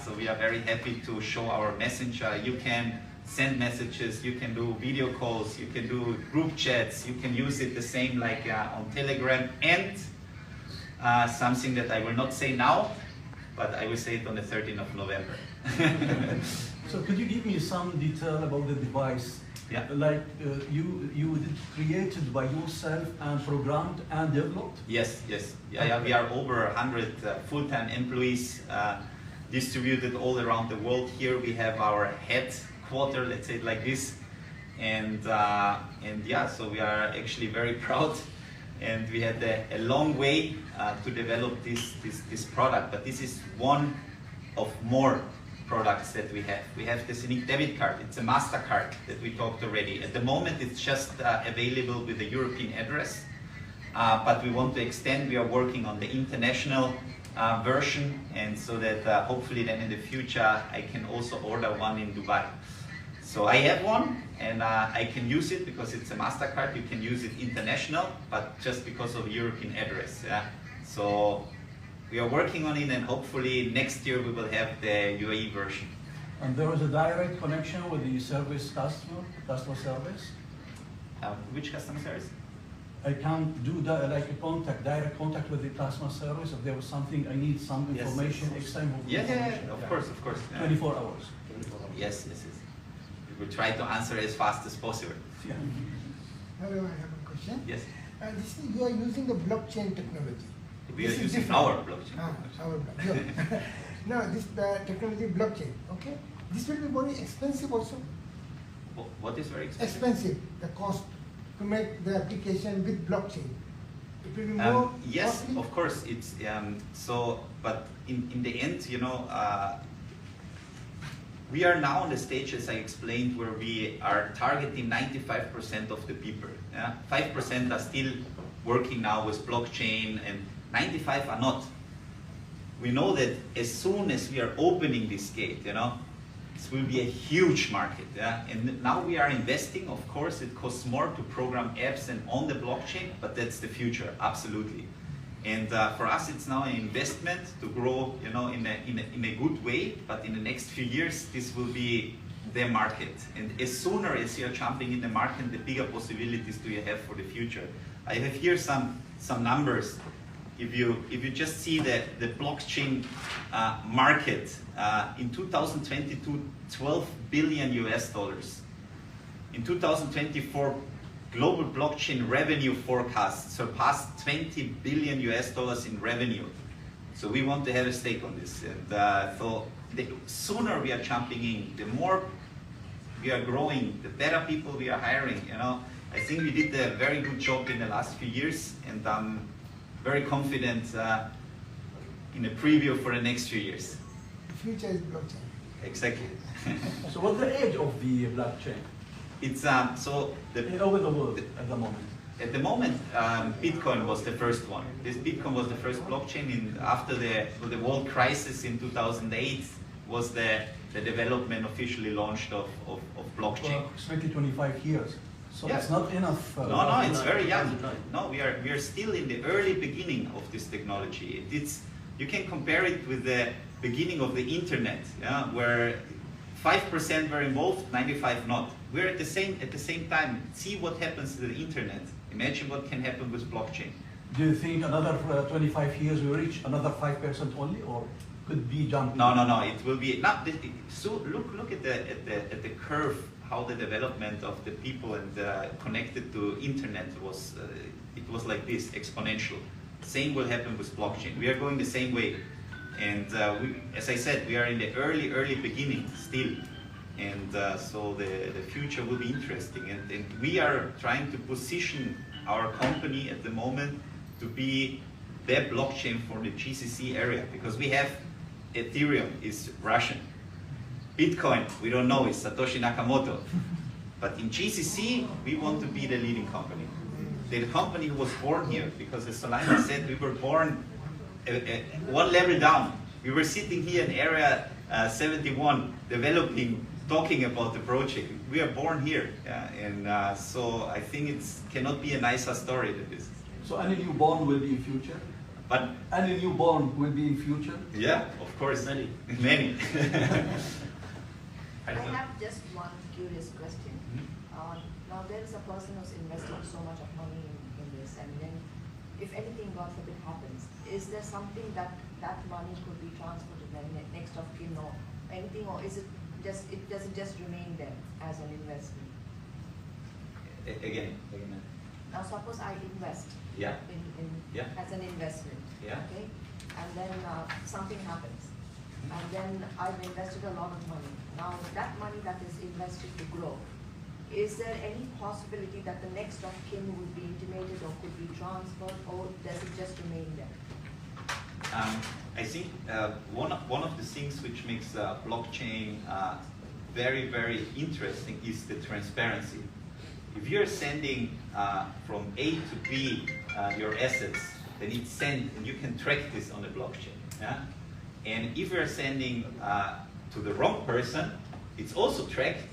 so we are very happy to show our messenger. You can send messages, you can do video calls, you can do group chats, you can use it the same like on Telegram, and something that I will not say now, but I will say it on the 13th of November. So could you give me some detail about the device? Yeah. Like you created by yourself and programmed and developed? Yes, yes. Yeah, we are over 100 full-time employees distributed all around the world. Here we have our headquarters, let's say it like this. And yeah, so we are actually very proud. And we had a long way to develop this product. But this is one of more products that we have. We have the zeniq debit card. It's a MasterCard that we talked already. At the moment, it's just available with a European address, but we want to extend. We are working on the international version, and so that hopefully then in the future, I can also order one in Dubai. So I have one, and I can use it because it's a MasterCard. You can use it international, but just because of European address. Yeah. So we are working on it, and hopefully next year we will have the UAE version. And there is a direct connection with the customer service? Which customer service? I can't do that, like a direct contact with the customer service. If there was something, I need some information, extra information. Yeah, of course. Yeah. 24 hours. Yes. We will try to answer as fast as possible. Yeah. Hello, I have a question. Yes. You are using the blockchain technology. We are using our blockchain. Our blockchain. No, this technology blockchain, okay? This will be very expensive also. What is very expensive? Expensive, the cost to make the application with blockchain. It will be more yes, costly? of course. It's but in the end, you know, we are now on the stage, as I explained, where we are targeting 95% of the people. Yeah? 5% are still working now with blockchain, and 95 are not. We know that as soon as we are opening this gate, you know, this will be a huge market. Yeah? And now we are investing. Of course, it costs more to program apps and on the blockchain, but that's the future, absolutely. And for us, it's now an investment to grow, you know, in a good way. But in the next few years, this will be the market. And as sooner as you're jumping in the market, the bigger possibilities do you have for the future. I have here some numbers. If you just see the blockchain market in 2022, $12 billion US. In 2024. Global blockchain revenue forecast surpassed $20 billion US in revenue. So we want to have a stake on this. And so the sooner we are jumping in, the more we are growing, the better people we are hiring. You know, I think we did a very good job in the last few years, and I'm very confident in a preview for the next few years. The future is blockchain. Exactly. So what's the age of the blockchain? It's so over the world at the moment. At the moment, Bitcoin was the first one. This Bitcoin was the first blockchain. After the world crisis in 2008 was the development officially launched of blockchain. Well, it's 25 years. So Yeah. it's not enough. No, it's very young. No, we are still in the early beginning of this technology. You can compare it with the beginning of the internet, yeah, where 5% were involved, 95 not. We're at the same time. See what happens to the internet. Imagine what can happen with blockchain. Do you think another 25 years we reach another 5% only, or could be jumping? No. It will be not. So look at the curve. How the development of the people and connected to internet was. It was like this, exponential. Same will happen with blockchain. We are going the same way, and as I said, we are in the early beginning still. And so the future will be interesting. And we are trying to position our company at the moment to be the blockchain for the GCC area, because we have Ethereum is Russian. Bitcoin, we don't know, it's Satoshi Nakamoto. But in GCC, we want to be the leading company. The company who was born here, because as Solana said, we were born one level down. We were sitting here in Area 71, developing, talking about the project. We are born here, yeah? And so I think it cannot be a nicer story than this. So any newborn will be in future? But any newborn will be in future? Yeah, of course. Many. I have just one curious question. Now there is a person who's invested so much of money in this, and then if anything, God forbid, happens, is there something that money could be transferred to the next of kin or anything, or is it just, does it just remain there as an investment? Again. Now suppose I invest as an investment, okay, and then something happens, and then I've invested a lot of money. Now that money that is invested to grow, is there any possibility that the next of kin would be intimated or could be transferred, or does it just remain there? I think one of the things which makes blockchain very, very interesting is the transparency. If you're sending from A to B your assets, then it's sent, and you can track this on the blockchain. Yeah? And if you're sending to the wrong person, it's also tracked,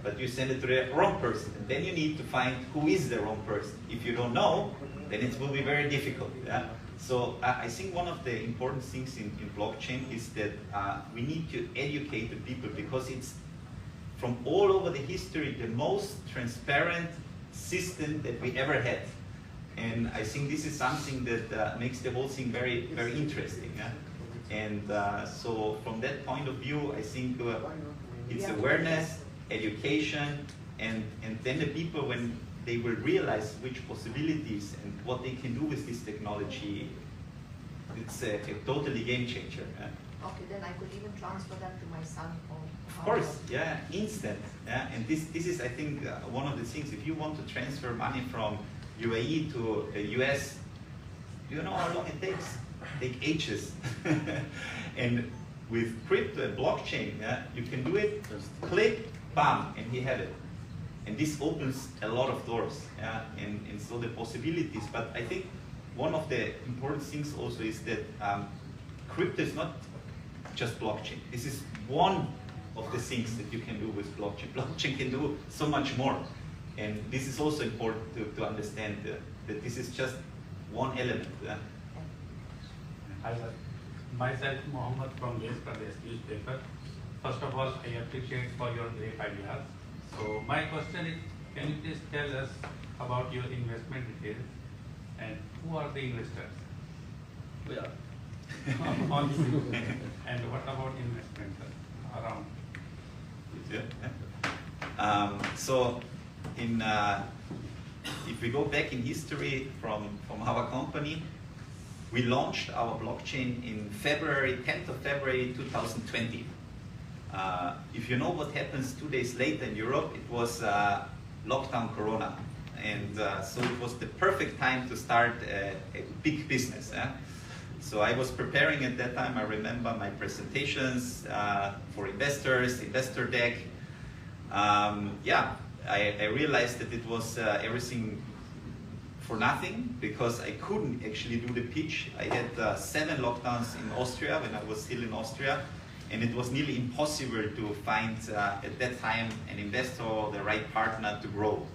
but you send it to the wrong person. And then you need to find who is the wrong person. If you don't know, then it will be very difficult. Yeah? So I think one of the important things in blockchain is that we need to educate the people, because it's from all over the history the most transparent system that we ever had. And I think this is something that makes the whole thing very, very interesting. Yeah? And so from that point of view, I think it's awareness, education, and then the people, when they will realize which possibilities and what they can do with this technology, it's a totally game changer. Yeah? Okay, then I could even transfer that to my son. Of course, yeah, instant. Yeah? And this is, I think, one of the things. If you want to transfer money from UAE to the US, Do you know how long it takes? Take ages. And with crypto and blockchain, you can do it, just click, bam, and he had it. And this opens a lot of doors, and so the possibilities. But I think one of the important things also is that crypto is not just blockchain. This is one of the things that you can do with blockchain. Blockchain can do so much more. And this is also important to understand that this is just one element. Hi, sir. Myself, Mohammed from West Pradesh newspaper. First of all, I appreciate for your great ideas. So my question is, can you please tell us about your investment details and who are the investors? We are. And what about investment around? So if we go back in history from our company, we launched our blockchain in 10th of February 2020. If you know what happens 2 days later in Europe, it was lockdown Corona. And so it was the perfect time to start a big business. So I was preparing at that time, I remember my presentations for investors, investor deck. I realized that it was everything for nothing because I couldn't actually do the pitch. I had 7 lockdowns in Austria when I was still in Austria, and it was nearly impossible to find at that time an investor or the right partner to grow.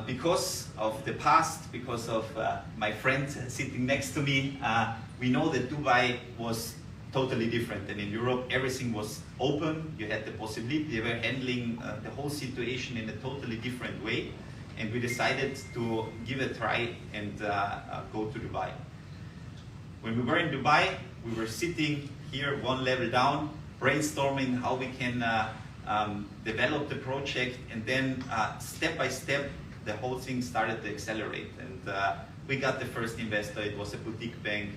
Because of the past, because of my friend sitting next to me, we know that Dubai was totally different than in Europe. Everything was open, you had the possibility, they were handling the whole situation in a totally different way. And we decided to give it a try and go to Dubai. When we were in Dubai, we were sitting here one level down, brainstorming how we can develop the project, and then step by step, the whole thing started to accelerate. And we got the first investor, it was a boutique bank.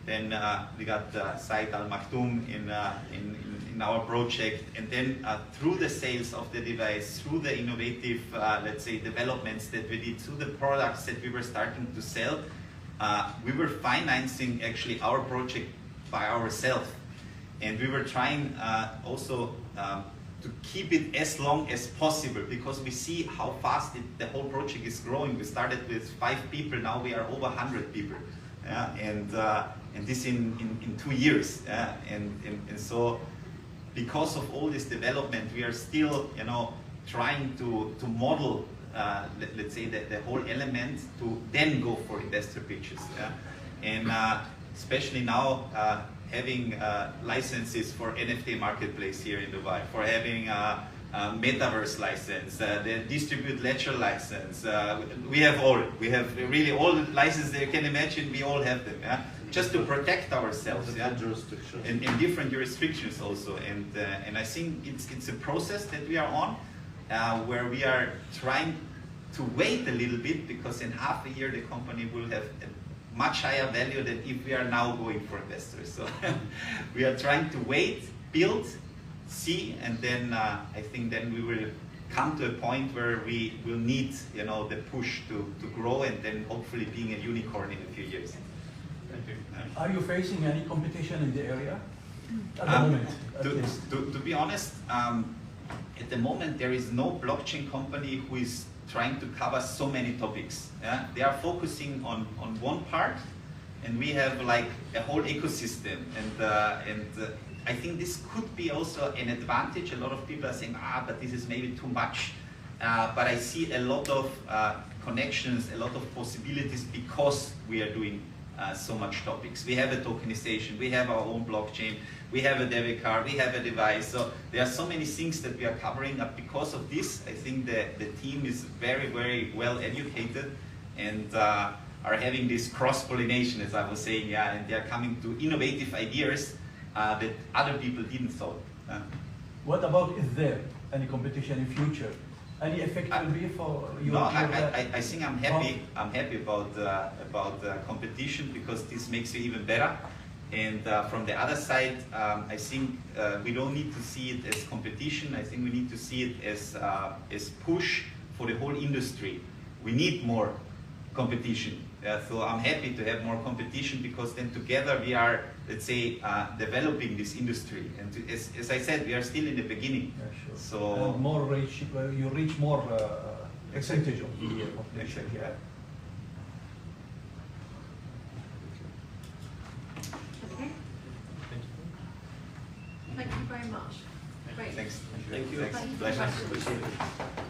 Then we got Said Al Maktoum in our project, and then through the sales of the device, through the innovative, let's say, developments that we did, through the products that we were starting to sell, we were financing actually our project by ourselves. And we were trying also to keep it as long as possible because we see how fast the whole project is growing. We started with 5 people, now we are over 100 people. And this in 2 years. And so because of all this development, we are still, trying to model, let's say, the whole element to then go for investor pitches. And especially now, having licenses for NFT marketplace here in Dubai, for having metaverse license, the distribute ledger license. We have all. We have really all the licenses that you can imagine. We all have them. Just to protect ourselves. In different jurisdictions also. And I think it's a process that we are on, where we are trying to wait a little bit because in half a year the company will have a much higher value than if we are now going for investors. So we are trying to wait, build, see, and then I think then we will come to a point where we will need, the push to grow and then hopefully being a unicorn in a few years. Are you facing any competition in the area at the moment? To be honest, at the moment there is no blockchain company who is trying to cover so many topics. They are focusing on one part, and we have like a whole ecosystem. And I think this could be also an advantage. A lot of people are saying, but this is maybe too much. But I see a lot of connections, a lot of possibilities because we are doing so much topics. We have a tokenization, we have our own blockchain, we have a debit card, we have a device. So there are so many things that we are covering up. Because of this, I think the team is very, very well educated and are having this cross-pollination, as I was saying, and they are coming to innovative ideas that other people didn't thought. What about, is there any competition in future? Any effect will be for you? No, I think I'm happy. I'm happy about competition because this makes you even better. And from the other side, I think we don't need to see it as competition. I think we need to see it as push for the whole industry. We need more competition. So I'm happy to have more competition because then together we are, let's say, developing this industry. And as I said, we are still in the beginning. Yeah, sure. So and more reach, you reach more percentage of the population. Exactly. Yeah. Okay. Thank you very much. Great. Thanks. Thank you. Thanks. Thank you. Pleasure. Appreciate it.